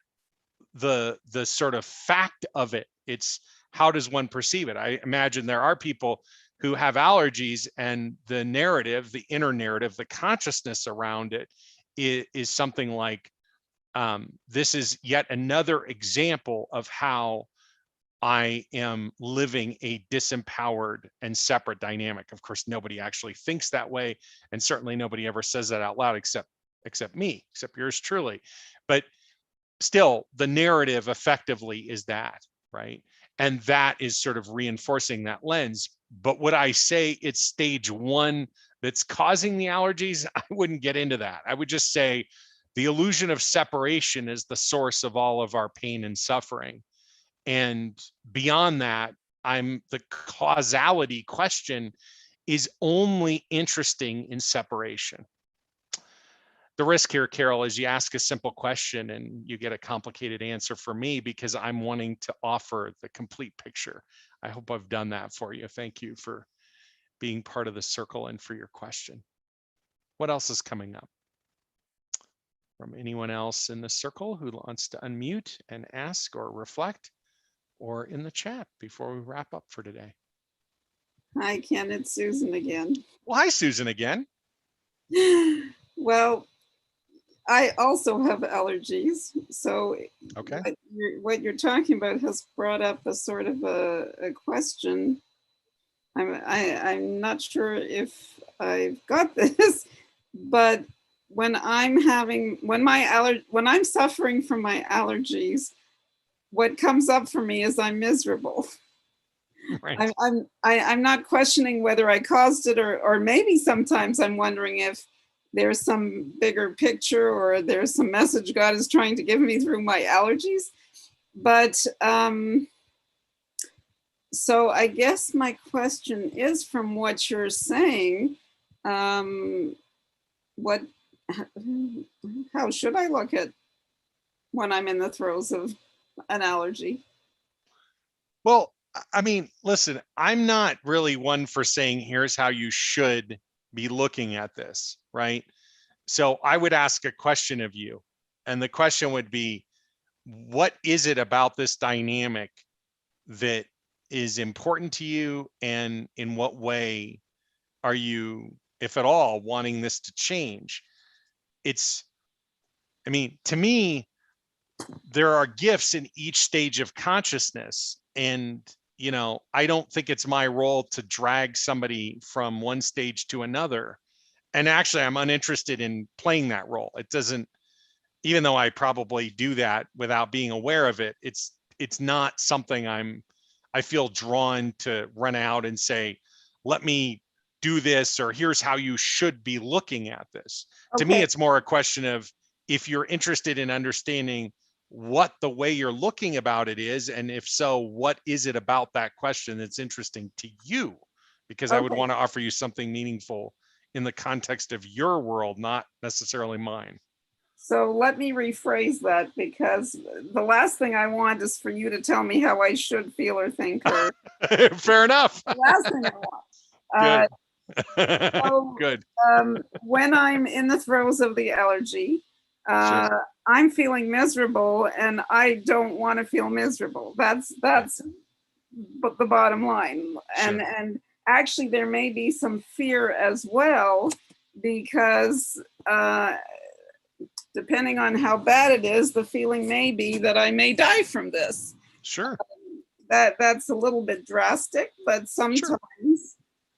the sort of fact of it. It's how does one perceive it? I imagine there are people who have allergies, and the narrative, the inner narrative, the consciousness around it is something like, this is yet another example of how I am living a disempowered and separate dynamic. Of course, nobody actually thinks that way, and certainly nobody ever says that out loud except me, except yours truly. But still, the narrative effectively is that, right? And that is sort of reinforcing that lens. But would I say it's stage 1 that's causing the allergies? I wouldn't get into that. I would just say the illusion of separation is the source of all of our pain and suffering. And beyond that, the causality question is only interesting in separation. The risk here, Carol, is you ask a simple question and you get a complicated answer for me, because I'm wanting to offer the complete picture. I hope I've done that for you. Thank you for being part of the circle and for your question. What else is coming up? From anyone else in the circle who wants to unmute and ask or reflect, or in the chat before we wrap up for today? Hi, Ken, it's Susan again. Well, hi, Susan again. Well, I also have allergies. So okay, what you're talking about has brought up a sort of a question. I'm not sure if I've got this, but when I'm suffering from my allergies, what comes up for me is I'm miserable. right. I'm not questioning whether I caused it, or maybe sometimes I'm wondering there's some bigger picture, or there's some message God is trying to give me through my allergies. But so I guess my question is, from what you're saying, what, how should I look at when I'm in the throes of an allergy? Well, I mean, listen, I'm not really one for saying, here's how you should be looking at this, right? So I would ask a question of you. And the question would be, what is it about this dynamic that is important to you? And in what way are you, if at all, wanting this to change? It's, I mean, to me, there are gifts in each stage of consciousness. And, you know, I don't think it's my role to drag somebody from one stage to another. And actually, I'm uninterested in playing that role. It doesn't, even though I probably do that without being aware of it, it's not something I feel drawn to run out and say, let me do this, or here's how you should be looking at this. To me, Okay. it's more a question of, if you're interested in understanding what the way you're looking about it is, and if so, what is it about that question that's interesting to you? Because I would Okay. want to offer you something meaningful in the context of your world, not necessarily mine. So let me rephrase that, because the last thing I want is for you to tell me how I should feel or think, or Fair enough. the last thing I want. Good. So, Good. when I'm in the throes of the allergy, Sure. I'm feeling miserable, and I don't want to feel miserable. That's the bottom line. Sure. And actually, there may be some fear as well, because depending on how bad it is, the feeling may be that I may die from this. Sure. That's a little bit drastic, but sometimes, Sure.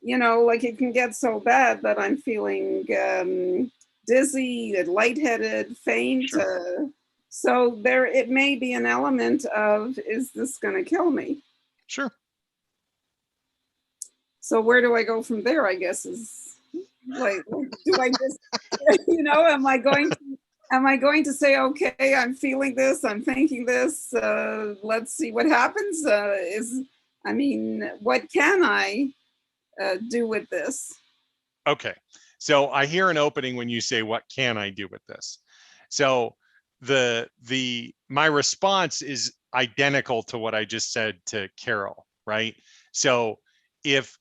you know, like it can get so bad that I'm feeling dizzy, lightheaded, faint. Sure. So there, it may be an element of, is this going to kill me? Sure. So where do I go from there, I guess, is like, do I just, you know, am I going to say, okay, I'm feeling this, I'm thinking this, let's see what happens? I mean, what can I do with this? Okay. So I hear an opening when you say, what can I do with this? So my response is identical to what I just said to Carol, right? So if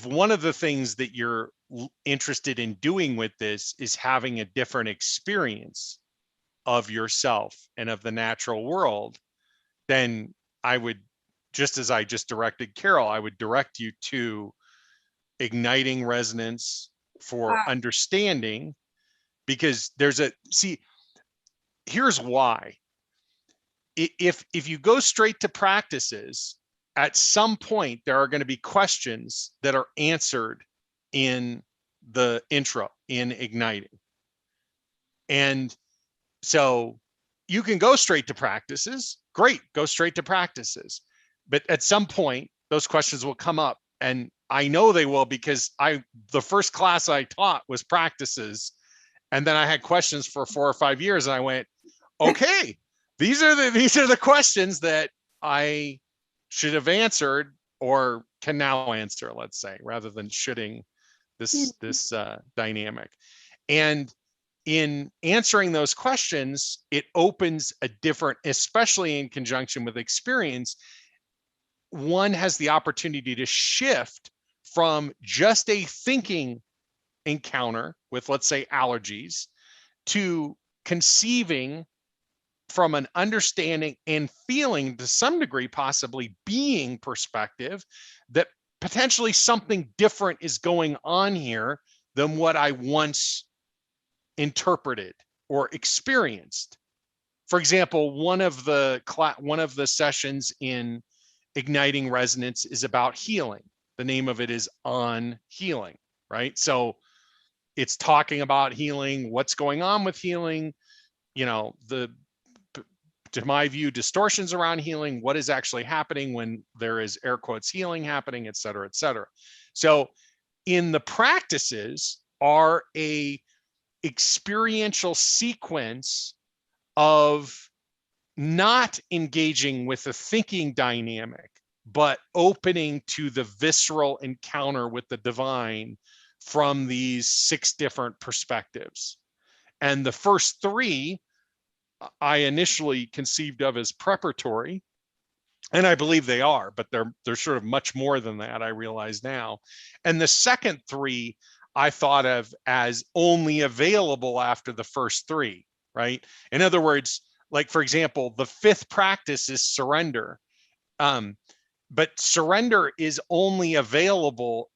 one of the things that you're interested in doing with this is having a different experience of yourself and of the natural world, then I would, just as I just directed Carol, I would direct you to igniting resonance for understanding, because here's why. If you go straight to practices, at some point there are going to be questions that are answered in the intro, in igniting. And so you can go straight to practices. Great, go straight to practices. But at some point, those questions will come up. And I know they will, because the first class I taught was practices. And then I had questions for 4 or 5 years, and I went, okay, these are the questions that I should have answered, or can now answer, let's say, rather than shoulding this dynamic. And in answering those questions, it opens a different, especially in conjunction with experience, one has the opportunity to shift from just a thinking encounter with, let's say, allergies, to conceiving from an understanding and feeling, to some degree, possibly being perspective, that potentially something different is going on here than what I once interpreted or experienced. For example, one of the sessions in Igniting Resonance is about healing. The name of it is On Healing, right? So it's talking about healing, what's going on with healing, you know, to my view, distortions around healing, what is actually happening when there is air quotes healing happening, et cetera, et cetera. So in the practices are a experiential sequence of not engaging with the thinking dynamic, but opening to the visceral encounter with the divine from these 6 different perspectives. And the first 3 I initially conceived of as preparatory, and I believe they are, but they're sort of much more than that, I realize now. And the second 3 I thought of as only available after the first 3, right? In other words, like, for example, the 5th practice is surrender. But surrender is only available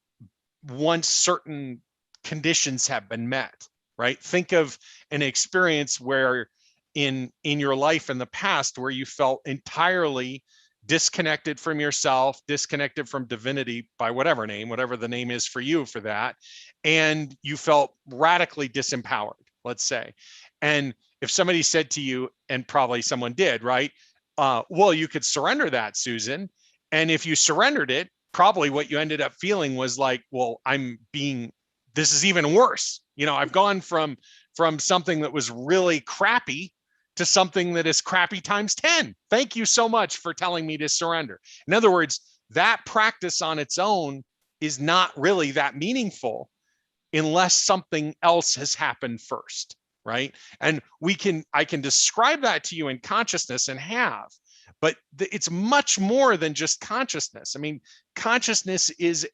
once certain conditions have been met, right? Think of an experience where in your life in the past where you felt entirely disconnected from yourself, disconnected from divinity by whatever the name is for you for that, and you felt radically disempowered, let's say. And if somebody said to you, and probably someone did, right? Well, you could surrender that, Susan. And if you surrendered it, probably what you ended up feeling was like, well, this is even worse. You know, I've gone from something that was really crappy to something that is crappy times 10. Thank you so much for telling me to surrender. In other words, that practice on its own is not really that meaningful unless something else has happened first, right? And I can describe that to you in consciousness and have, but it's much more than just consciousness. I mean, consciousness is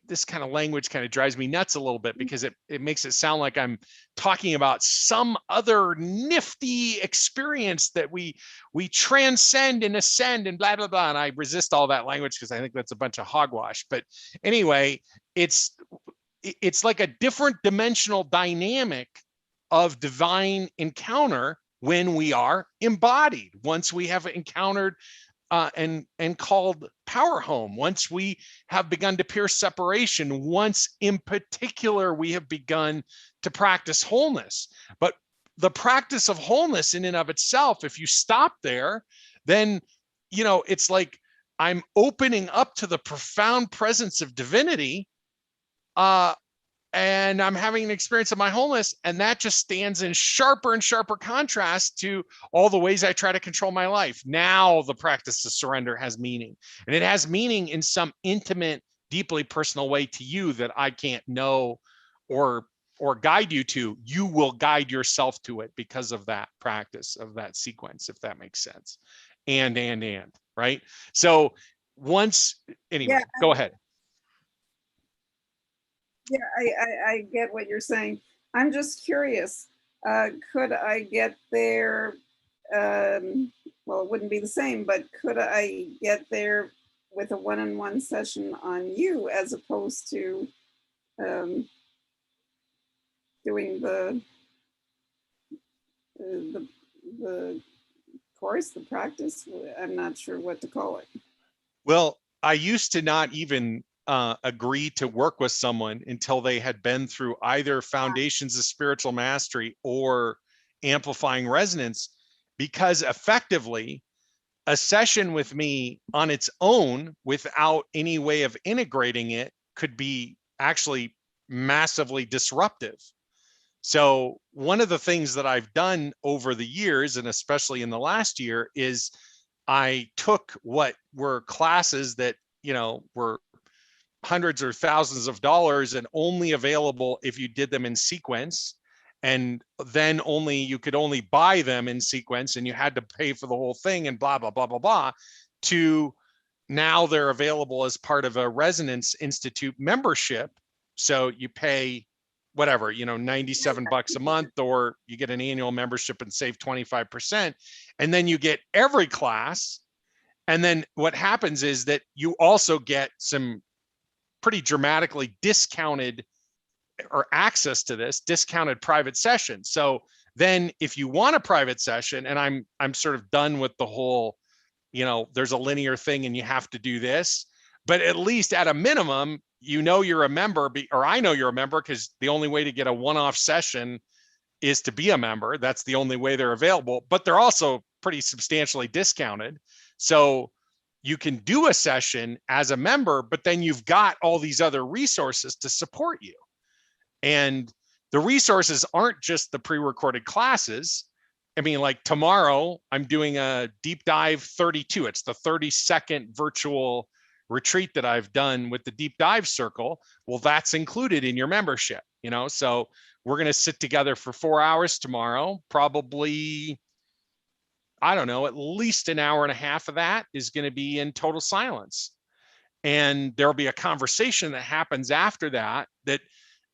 this kind of language kind of drives me nuts a little bit because it makes it sound like I'm talking about some other nifty experience that we transcend and ascend and blah, blah, blah. And I resist all that language because I think that's a bunch of hogwash. But anyway, it's like a different dimensional dynamic of divine encounter when we are embodied. Once we have encountered and called power home, once we have begun to pierce separation, once in particular we have begun to practice wholeness. But the practice of wholeness in and of itself, if you stop there, then, you know, it's like I'm opening up to the profound presence of divinity, and I'm having an experience of my wholeness, and that just stands in sharper and sharper contrast to all the ways I try to control my life. Now the practice of surrender has meaning, and it has meaning in some intimate, deeply personal way to you that I can't know or guide you to. You will guide yourself to it because of that practice, of that sequence, if that makes sense. And right? So anyway, Yeah. Go ahead. Yeah, I get what you're saying. I'm just curious. Could I get there? Well, it wouldn't be the same, but could I get there with a one-on-one session on you as opposed to doing the course, the practice? I'm not sure what to call it. Well, I used to not even agree to work with someone until they had been through either Foundations of Spiritual Mastery or Amplifying Resonance, because effectively a session with me on its own without any way of integrating it could be actually massively disruptive. So one of the things that I've done over the years, and especially in the last year, is I took what were classes that, you know, were hundreds or thousands of dollars and only available if you did them in sequence, and then you could only buy them in sequence and you had to pay for the whole thing and blah blah blah blah blah, to now they're available as part of a Resonance Institute membership. So you pay whatever, you know, 97 bucks a month, or you get an annual membership and save 25%, and then you get every class. And then what happens is that you also get some pretty dramatically discounted, or access to this discounted private session. So then if you want a private session, and I'm sort of done with the whole, you know, there's a linear thing and you have to do this, but at least at a minimum, you know, you're a member, or I know you're a member, because the only way to get a one-off session is to be a member. That's the only way they're available, but they're also pretty substantially discounted. So you can do a session as a member, but then you've got all these other resources to support you. And The resources aren't just the pre-recorded classes. I mean, like tomorrow I'm doing a deep dive 32. It's the 32nd virtual retreat that I've done with the deep dive circle. Well, that's included in your membership, you know? So we're going to sit together for 4 hours tomorrow, probably, I don't know, at least an hour and a half of that is going to be in total silence. And there'll be a conversation that happens after that, that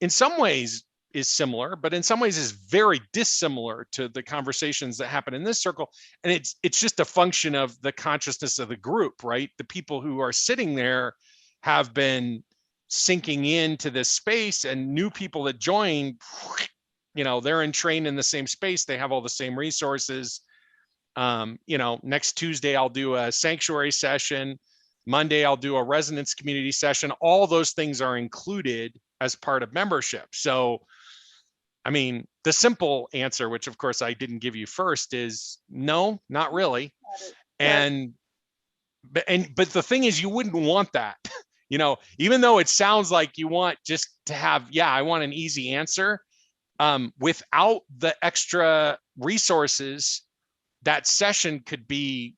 in some ways is similar, but in some ways is very dissimilar to the conversations that happen in this circle. And it's just a function of the consciousness of the group, right? The people who are sitting there have been sinking into this space, and new people that join, you know, they're trained in the same space. They have all the same resources. You know, next Tuesday, I'll do a sanctuary session. Monday, I'll do a resonance community session. All those things are included as part of membership. So, I mean, the simple answer, which of course I didn't give you first, is no, not really. And but the thing is, you wouldn't want that, you know, even though it sounds like you want just to have, yeah, I want an easy answer. Without the extra resources, that session could be,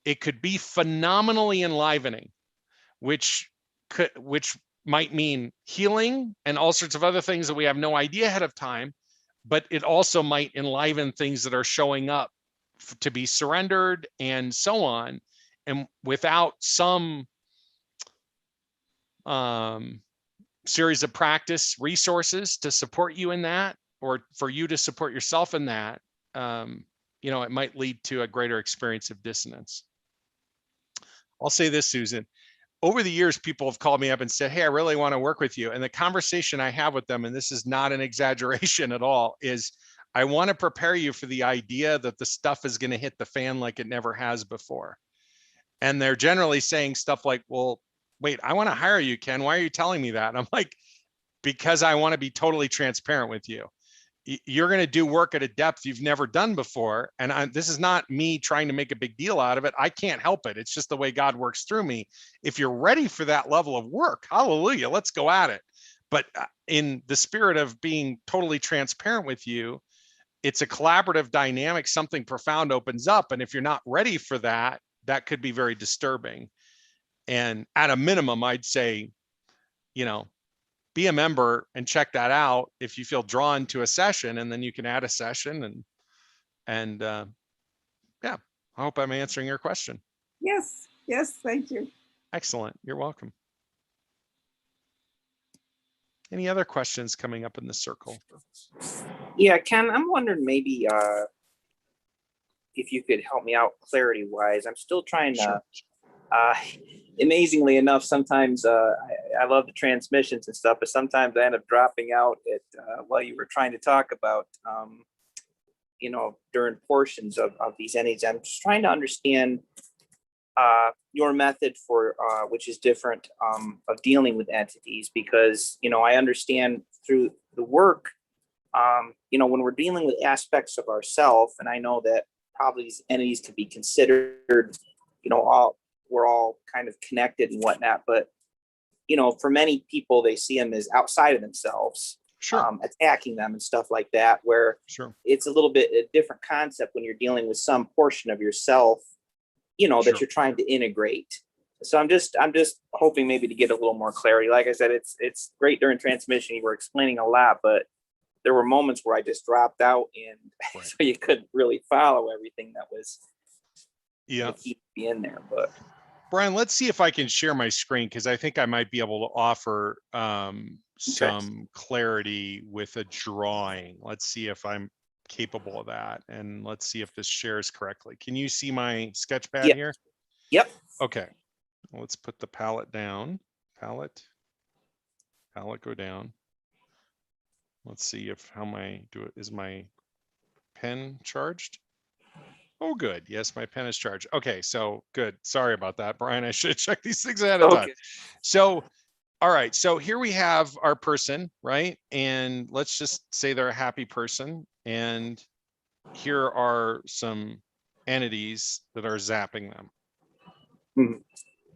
it could be phenomenally enlivening, which might mean healing and all sorts of other things that we have no idea ahead of time, but it also might enliven things that are showing up to be surrendered and so on. And without some series of practice resources to support you in that, or for you to support yourself in that, you know, it might lead to a greater experience of dissonance. I'll say this, Susan. Over the years, people have called me up and said, hey, I really want to work with you. And the conversation I have with them, and this is not an exaggeration at all, is I want to prepare you for the idea that the stuff is going to hit the fan like it never has before. And they're generally saying stuff like, well, wait, I want to hire you, Ken. Why are you telling me that? And I'm like, because I want to be totally transparent with you. You're going to do work at a depth you've never done before. And this is not me trying to make a big deal out of it. I can't help it. It's just the way God works through me. If you're ready for that level of work, hallelujah, let's go at it. But in the spirit of being totally transparent with you, it's a collaborative dynamic. Something profound opens up. And if you're not ready for that, that could be very disturbing. And at a minimum, I'd say, you know, be a member and check that out if you feel drawn to a session, and then you can add a session. And yeah, I hope I'm answering your question. Yes, yes, thank you. Excellent, you're welcome. Any other questions coming up in the circle? Yeah, Ken, I'm wondering maybe if you could help me out clarity wise. I'm still trying to, amazingly enough, sometimes I love the transmissions and stuff, but sometimes I end up dropping out at while you were trying to talk about, you know, during portions of these entities. I'm just trying to understand your method for, which is different, of dealing with entities, because, you know, I understand through the work, you know, when we're dealing with aspects of ourself, and I know that probably these entities can be considered, you know, we're all kind of connected and whatnot, but, you know, for many people, they see them as outside of themselves, attacking them and stuff like that, where it's a little bit a different concept when you're dealing with some portion of yourself, you know, that you're trying to integrate. So I'm just hoping maybe to get a little more clarity. Like I said, it's great during transmission. You were explaining a lot, but there were moments where I just dropped out, and so you couldn't really follow everything that was in there. But Brian, let's see if I can share my screen, because I think I might be able to offer some clarity with a drawing. Let's see if I'm capable of that, and let's see if this shares correctly. Can you see my sketch pad here? Yep. Okay, let's put the palette down. Palette go down. Let's see if is my pen charged? Oh, good. Yes, my pen is charged. Okay, so good. Sorry about that, Brian. I should check these things ahead of time. So, all right. So here we have our person, right? And let's just say they're a happy person. And here are some entities that are zapping them,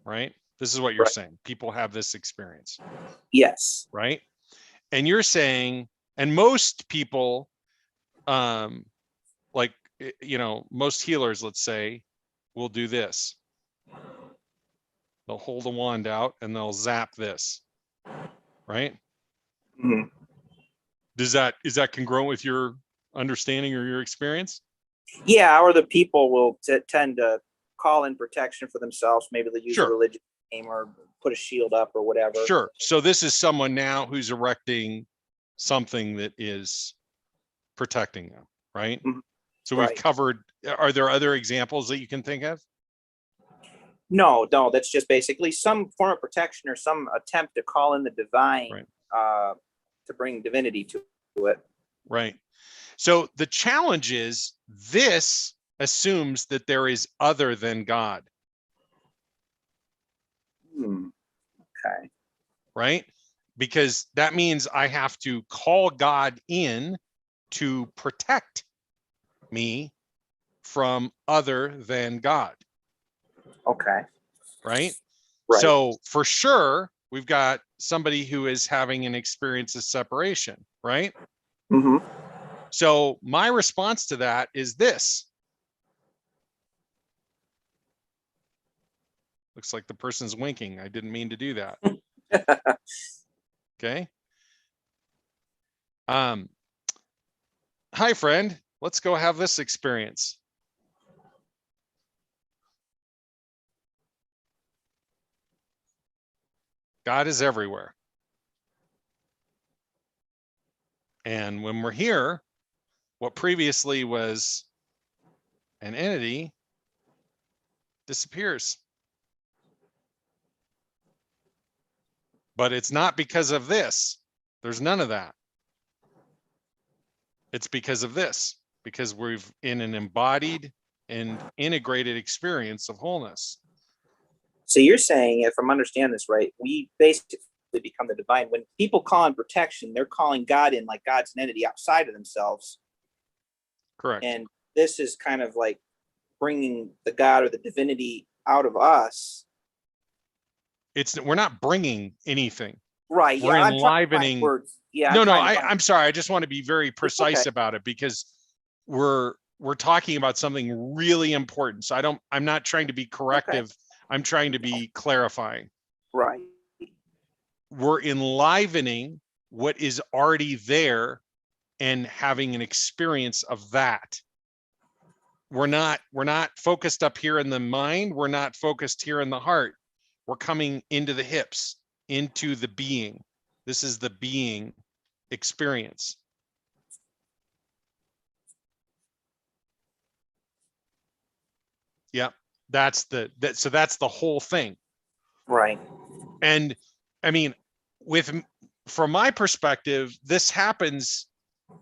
right? This is what you're Right. saying. People have this experience, Yes. right? And you're saying, and most people, like, most healers, let's say, will do this. They'll hold a wand out and they'll zap this, right? Mhm. Is that congruent with your understanding or your experience? Yeah, or the people will tend to call in protection for themselves. Maybe they use Sure. a religious name or put a shield up or whatever. Sure. So this is someone now who's erecting something that is protecting them, right? Mhm. So we've Right. covered, are there other examples that you can think of? No, that's just basically some form of protection or some attempt to call in the divine, Right. to bring divinity to it. Right. So the challenge is this assumes that there is other than God, Okay. right? Because that means I have to call God in to protect me from other than God, Okay. right? Right. So for sure, we've got somebody who is having an experience of separation, right? Mm-hmm. So my response to that is this. Looks like the person's winking. I didn't mean to do that. Okay. Hi, friend. Let's go have this experience. God is everywhere. And when we're here, what previously was an entity disappears. But it's not because of this. There's none of that. It's because of this, because we've in an embodied and integrated experience of wholeness. So you're saying, if I'm understanding this right, we basically become the divine. When people call in protection, they're calling God in like God's an entity outside of themselves. Correct. And this is kind of like bringing the God or the divinity out of us. We're not bringing anything. Right. We're Yeah. I'm trying to find enlivening. words. Yeah. No, I'm sorry. I just want to be very precise okay. about it because we're talking about something really important. So I'm not trying to be corrective. Okay. I'm trying to be clarifying. Right. We're enlivening what is already there and having an experience of that. We're not focused up here in the mind. We're not focused here in the heart. We're coming into the hips, into the being. This is the being experience. Yeah, that's the whole thing. Right. And I mean, from my perspective, this happens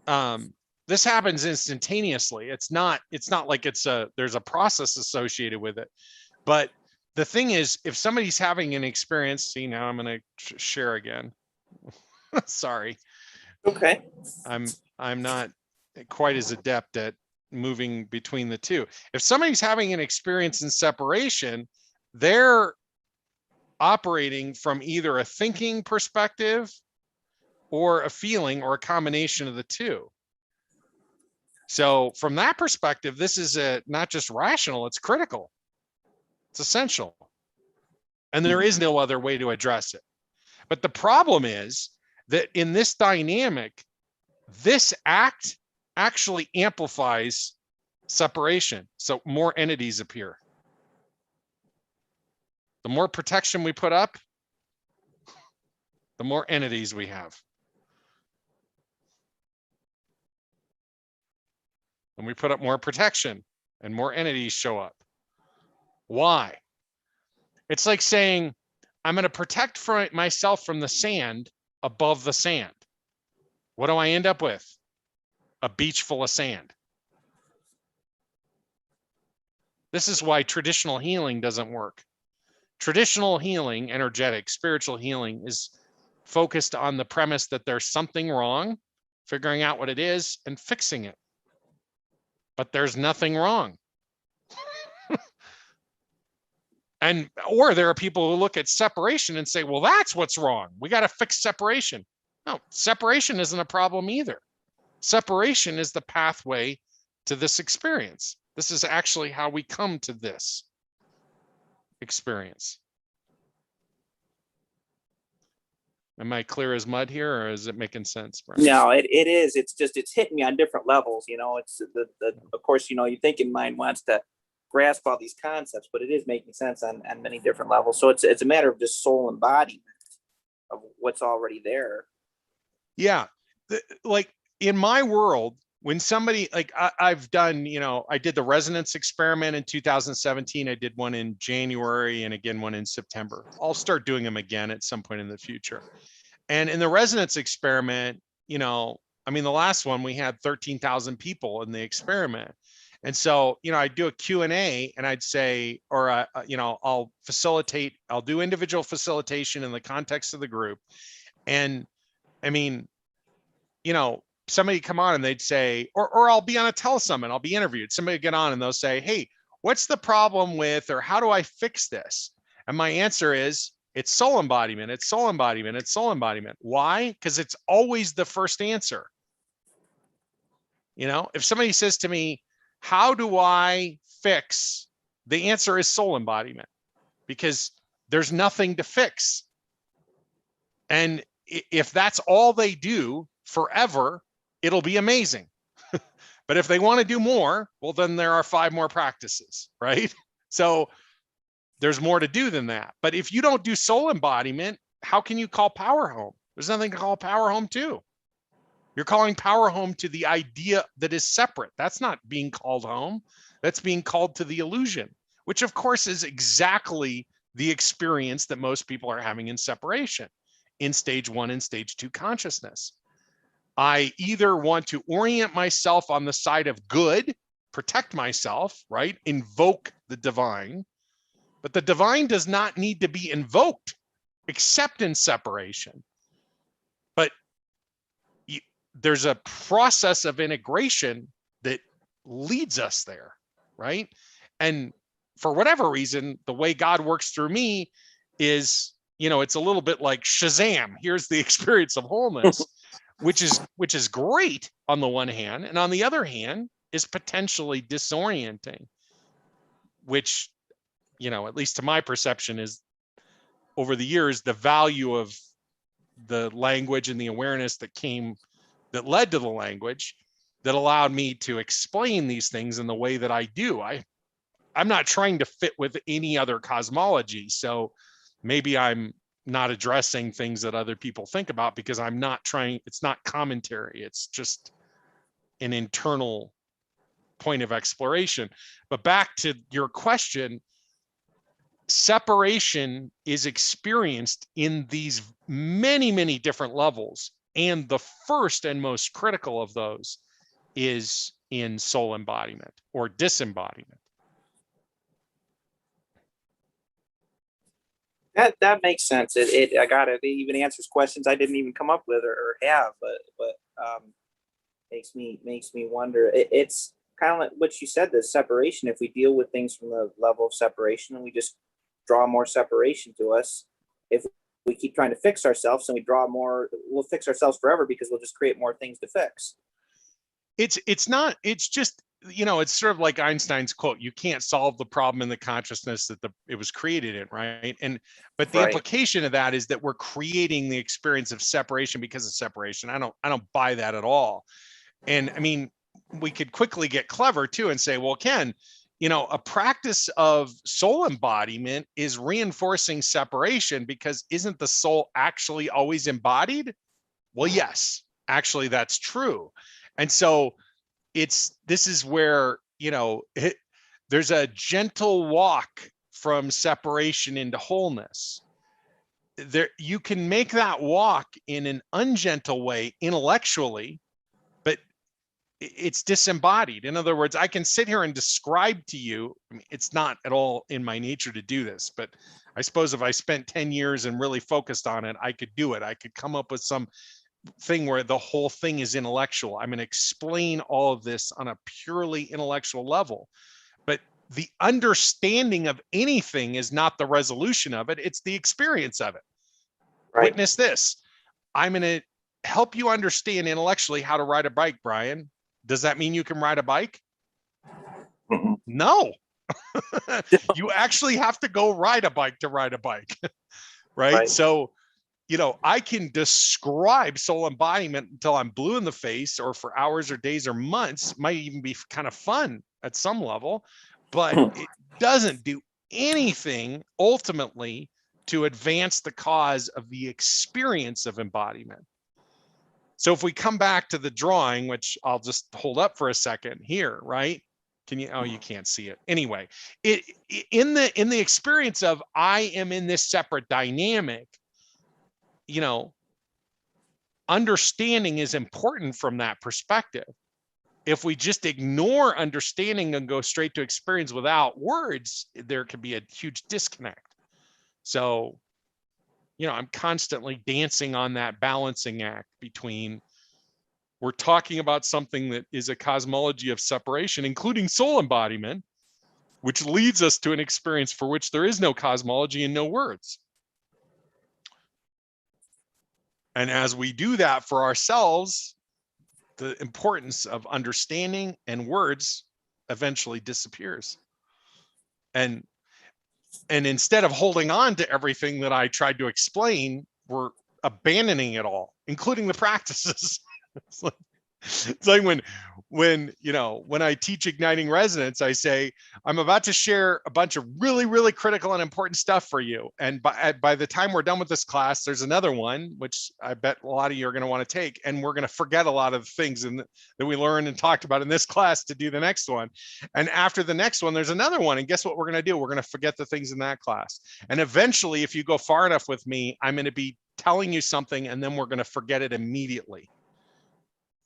instantaneously. It's not like there's a process associated with it. But the thing is, if somebody's having an experience, see, now I'm going to share again. Sorry. Okay. I'm not quite as adept at moving between the two. If somebody's having an experience in separation, they're operating from either a thinking perspective or a feeling or a combination of the two. So from that perspective, this is not just rational, it's critical. It's essential. And there is no other way to address it. But the problem is that in this dynamic, this act actually amplifies separation. So more entities appear. The more protection we put up, the more entities we have. And we put up more protection and more entities show up. Why? It's like saying, I'm going to protect myself from the sand above the sand. What do I end up with? A beach full of sand. This is why traditional healing doesn't work. Traditional healing, energetic, spiritual healing, is focused on the premise that there's something wrong, figuring out what it is, and fixing it. But there's nothing wrong. And or there are people who look at separation and say, well, that's what's wrong. We got to fix separation. No, separation isn't a problem either. Separation is the pathway to this experience. This is actually how we come to this experience. Am I clear as mud here, or is it making sense, Brian? No, it is. It's just, it's hitting me on different levels. You know, it's of course, you know, your thinking mind wants to grasp all these concepts, but it is making sense on many different levels. So it's a matter of just soul embodiment of what's already there. Yeah. Like in my world, when somebody, like I've done, you know, I did the resonance experiment in 2017. I did one in January and again, one in September. I'll start doing them again at some point in the future. And in the resonance experiment, you know, I mean, the last one, we had 13,000 people in the experiment. And so, you know, I'd do a Q&A and I'd say, or, you know, I'll do individual facilitation in the context of the group. And I mean, you know, somebody come on and they'd say, or I'll be on a telesummit, I'll be interviewed. Somebody get on and they'll say, hey, what's the problem with, or how do I fix this? And my answer is, it's soul embodiment, it's soul embodiment, it's soul embodiment. Why? Because it's always the first answer. You know, if somebody says to me, how do I fix? The answer is soul embodiment, because there's nothing to fix. And if that's all they do forever, it'll be amazing. But if they want to do more, well, then there are 5 more practices, right? So there's more to do than that. But if you don't do soul embodiment, how can you call power home? There's nothing to call power home to. You're calling power home to the idea that is separate. That's not being called home. That's being called to the illusion, which of course is exactly the experience that most people are having in separation in stage 1 and stage 2 consciousness. I either want to orient myself on the side of good, protect myself, right? Invoke the divine, but the divine does not need to be invoked except in separation. But there's a process of integration that leads us there, right? And for whatever reason, the way God works through me is, you know, it's a little bit like Shazam. Here's the experience of wholeness, which is great on the one hand, and on the other hand is potentially disorienting, which, you know, at least to my perception, is over the years the value of the language and the awareness that led to the language that allowed me to explain these things in the way that I do. I'm not trying to fit with any other cosmology, so maybe I'm not addressing things that other people think about, because I'm not trying, it's not commentary, it's just an internal point of exploration. But back to your question, separation is experienced in these many, many different levels. And the first and most critical of those is in soul embodiment or disembodiment. That makes sense. I got it. It even answers questions I didn't even come up with or have, but makes me wonder. It's kind of like what you said, the separation. If we deal with things from the level of separation and we just draw more separation to us, if we keep trying to fix ourselves and we draw more, we'll fix ourselves forever, because we'll just create more things to fix. It's not, it's just, you know, it's sort of like Einstein's quote, you can't solve the problem in the consciousness that it was created in, right? But the implication of that is that we're creating the experience of separation because of separation. I don't buy that at all. And I mean, we could quickly get clever too and say, well, Ken, you know, a practice of soul embodiment is reinforcing separation, because isn't the soul actually always embodied? Well, yes, actually that's true. And so this is where, you know, there's a gentle walk from separation into wholeness. There, you can make that walk in an ungentle way intellectually, but it's disembodied. In other words, I can sit here and describe to you, I mean, it's not at all in my nature to do this, but I suppose if I spent 10 years and really focused on it, I could do it. I could come up with some thing where the whole thing is intellectual. I'm going to explain all of this on a purely intellectual level. But the understanding of anything is not the resolution of it, it's the experience of it. Right. Witness this. I'm going to help you understand intellectually how to ride a bike, Brian. Does that mean you can ride a bike? Mhm. No. You actually have to go ride a bike to ride a bike. Right? So, you know, I can describe soul embodiment until I'm blue in the face, or for hours or days or months. Might even be kind of fun at some level, but it doesn't do anything ultimately to advance the cause of the experience of embodiment. So if we come back to the drawing, which I'll just hold up for a second here, right? Can you, oh, you can't see it. Anyway, in the experience of I am in this separate dynamic, you know, understanding is important from that perspective. If we just ignore understanding and go straight to experience without words, there could be a huge disconnect. So, you know, I'm constantly dancing on that balancing act between, we're talking about something that is a cosmology of separation, including soul embodiment, which leads us to an experience for which there is no cosmology and no words. And as we do that for ourselves, the importance of understanding and words eventually disappears. And instead of holding on to everything that I tried to explain, we're abandoning it all, including the practices. It's like when you know, when I teach igniting resonance, I say, I'm about to share a bunch of really, really critical and important stuff for you. And by the time we're done with this class, there's another one, which I bet a lot of you are going to want to take. And we're going to forget a lot of the things that we learned and talked about in this class to do the next one. And after the next one, there's another one. And guess what we're going to do? We're going to forget the things in that class. And eventually, if you go far enough with me, I'm going to be telling you something, and then we're going to forget it immediately.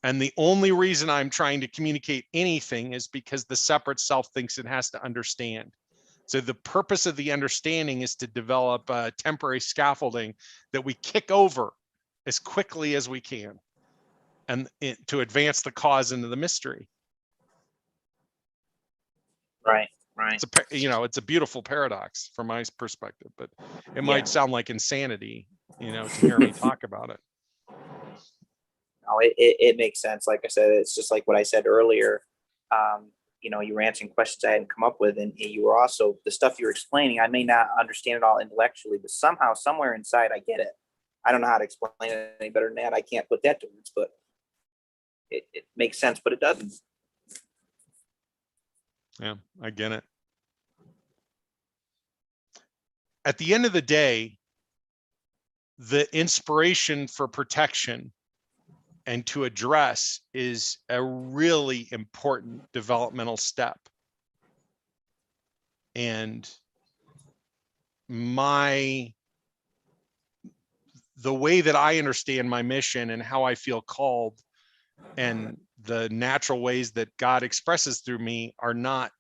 And the only reason I'm trying to communicate anything is because the separate self thinks it has to understand. So the purpose of the understanding is to develop a temporary scaffolding that we kick over as quickly as we can, and to advance the cause into the mystery. Right. It's it's a beautiful paradox from my perspective, but it might sound like insanity, you know, to hear me talk about it. No, it makes sense. Like I said, it's just like what I said earlier. You know, you were answering questions I hadn't come up with, and you were also, the stuff you're explaining, I may not understand it all intellectually, but somehow, somewhere inside, I get it. I don't know how to explain it any better than that. I can't put that to words, but it makes sense, but it doesn't. Yeah, I get it. At the end of the day, the inspiration for protection and to address is a really important developmental step. And the way that I understand my mission and how I feel called and the natural ways that God expresses through me are not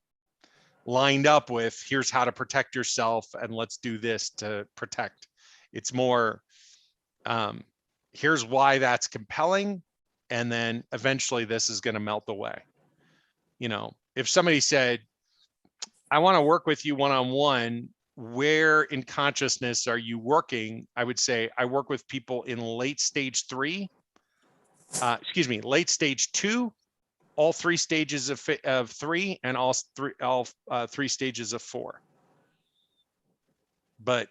lined up with, here's how to protect yourself and let's do this to protect. It's more, here's why that's compelling, and then eventually this is going to melt away. You know, if somebody said, I want to work with you one-on-one, where in consciousness are you working? I would say I work with people in late stage 2, all 3 stages of 3, and all three stages of 4. And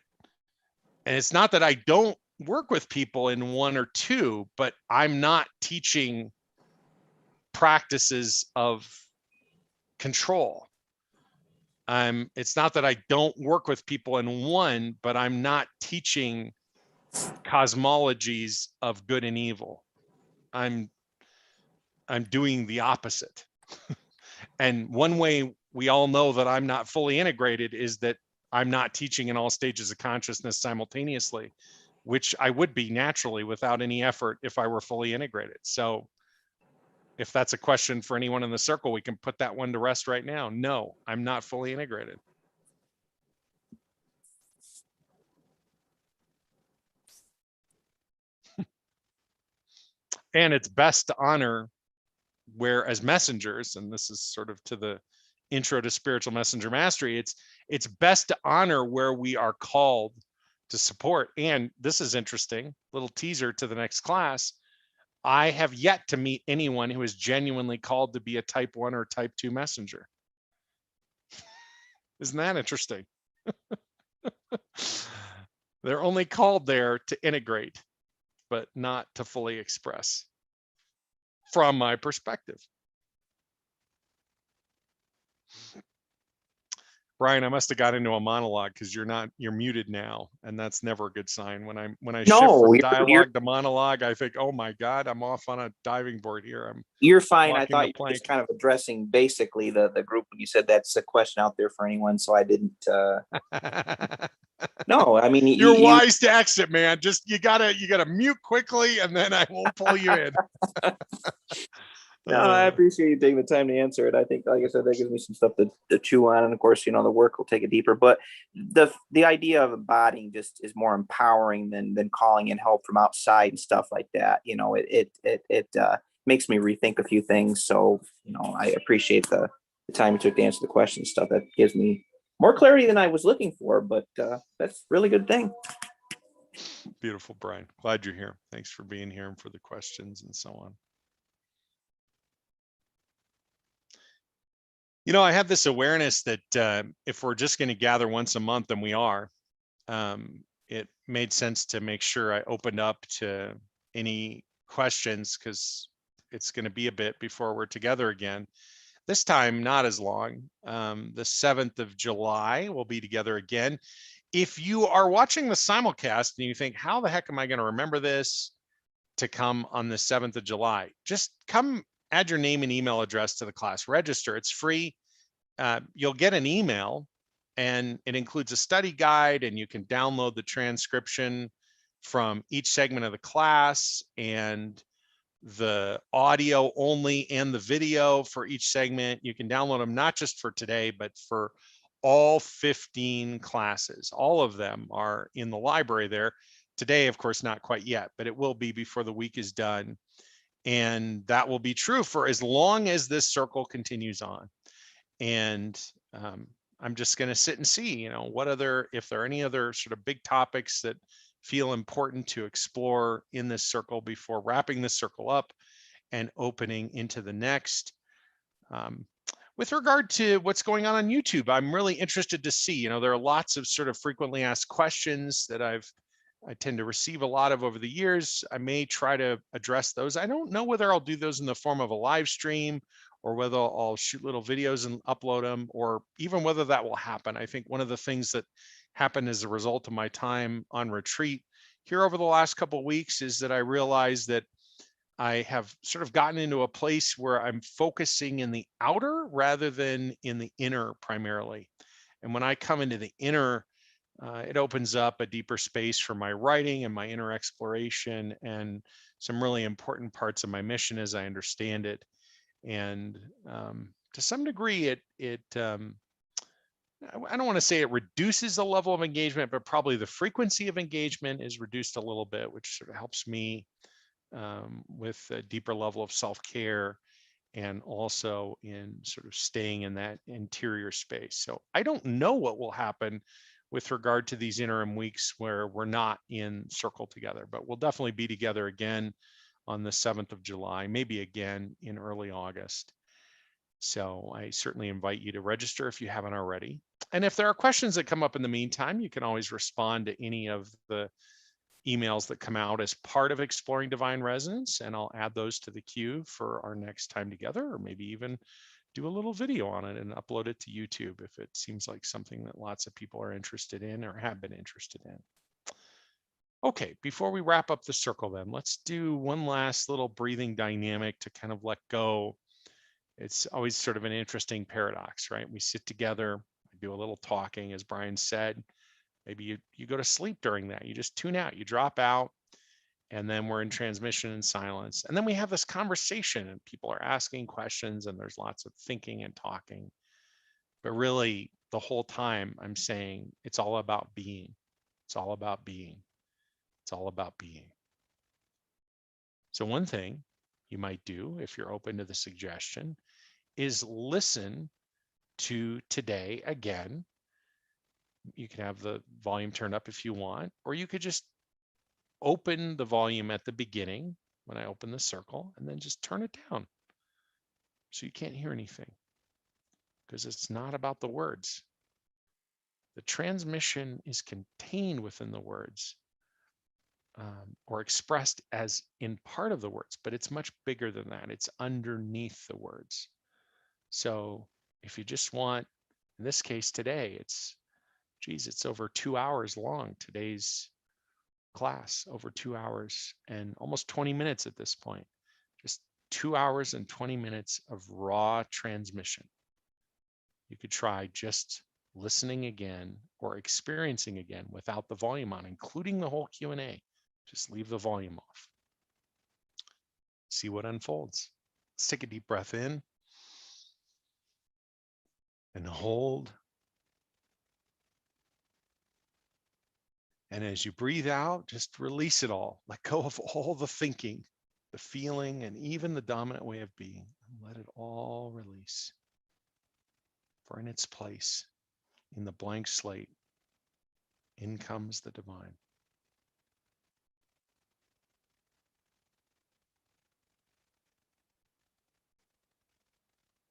it's not that I don't work with people in 1 or 2, but I'm not teaching practices of control. It's not that I don't work with people in 1, but I'm not teaching cosmologies of good and evil. I'm doing the opposite. And one way we all know that I'm not fully integrated is that I'm not teaching in all stages of consciousness simultaneously, which I would be naturally without any effort if I were fully integrated. So if that's a question for anyone in the circle, we can put that one to rest right now. No, I'm not fully integrated. And it's best to honor where, as messengers, and this is sort of to the Intro to Spiritual Messenger Mastery, it's best to honor where we are called to support. And this is interesting, little teaser to the next class. I have yet to meet anyone who is genuinely called to be a type 1 or type 2 messenger. Isn't that interesting? They're only called there to integrate, but not to fully express, from my perspective. Brian, I must have got into a monologue because you're muted now, and that's never a good sign. When I shift No, from you're dialogue to monologue, I think, oh my God, I'm off on a diving board here. you're fine. I walking thought the you were just plank. kind of addressing basically the group when you said that's a question out there for anyone. So I didn't. No, I mean You're wise to exit, man. Just you gotta mute quickly, and then I will pull you in. No, I appreciate you taking the time to answer it. I think, like I said, that gives me some stuff to chew on, and of course, the work will take it deeper. But the idea of embodying just is more empowering than calling in help from outside and stuff like that. It makes me rethink a few things. So I appreciate the time you took to answer the question and stuff. That gives me more clarity than I was looking for. But that's a really good thing. Beautiful, Brian. Glad you're here. Thanks for being here and for the questions and so on. I have this awareness that if we're just going to gather once a month, and we are, it made sense to make sure I opened up to any questions, because it's going to be a bit before we're together again. This time, not as long. The 7th of July, we'll be together again. If you are watching the simulcast and you think, how the heck am I going to remember this to come on the 7th of July? Just come add your name and email address to the class. Register. It's free. You'll get an email, and it includes a study guide, and you can download the transcription from each segment of the class, and the audio only and the video for each segment. You can download them not just for today, but for all 15 classes. All of them are in the library there. Today, of course, not quite yet, but it will be before the week is done. And that will be true for as long as this circle continues on. And I'm just going to sit and see, if there are any other sort of big topics that feel important to explore in this circle before wrapping this circle up and opening into the next. With regard to what's going on YouTube, I'm really interested to see, there are lots of sort of frequently asked questions that I tend to receive a lot of over the years. I may try to address those. I don't know whether I'll do those in the form of a live stream or whether I'll shoot little videos and upload them, or even whether that will happen. I think one of the things that happened as a result of my time on retreat here over the last couple of weeks is that I realized that I have sort of gotten into a place where I'm focusing in the outer rather than in the inner primarily. And when I come into the inner, it opens up a deeper space for my writing and my inner exploration and some really important parts of my mission as I understand it. And to some degree, I don't want to say it reduces the level of engagement, but probably the frequency of engagement is reduced a little bit, which sort of helps me with a deeper level of self-care and also in sort of staying in that interior space. So I don't know what will happen with regard to these interim weeks where we're not in circle together, but we'll definitely be together again on the 7th of July, maybe again in early August. So I certainly invite you to register if you haven't already. And if there are questions that come up in the meantime, you can always respond to any of the emails that come out as part of Exploring Divine Resonance, and I'll add those to the queue for our next time together, or maybe even do a little video on it and upload it to YouTube if it seems like something that lots of people are interested in or have been interested in. Okay, before we wrap up the circle then, let's do one last little breathing dynamic to kind of let go. It's always sort of an interesting paradox, right? We sit together, we do a little talking, as Brian said. Maybe you go to sleep during that. You just tune out, you drop out, and then we're in transmission and silence. And then we have this conversation and people are asking questions and there's lots of thinking and talking. But really, the whole time I'm saying it's all about being. It's all about being. It's all about being. So one thing you might do, if you're open to the suggestion, is listen to today again. You can have the volume turned up if you want, or you could just open the volume at the beginning when I open the circle and then just turn it down so you can't hear anything, because it's not about the words. The transmission is contained within the words, or expressed as in part of the words, but it's much bigger than that. It's underneath the words. So if you just want, in this case today, it's over 2 hours long. Today's class, over 2 hours and almost 20 minutes at this point. Just 2 hours and 20 minutes of raw transmission. You could try just listening again or experiencing again without the volume on, including the whole Q&A. Just leave the volume off. See what unfolds. Let's take a deep breath in and hold. And as you breathe out, just release it all. Let go of all the thinking, the feeling, and even the dominant way of being. And let it all release. For in its place, in the blank slate, in comes the divine.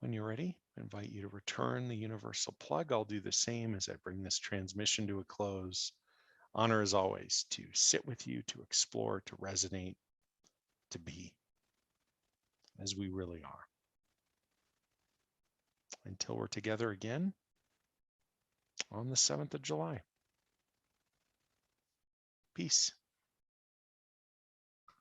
When you're ready, I invite you to return the universal plug. I'll do the same as I bring this transmission to a close. Honor, as always, to sit with you, to explore, to resonate, to be as we really are. Until we're together again on the 7th of July. Peace.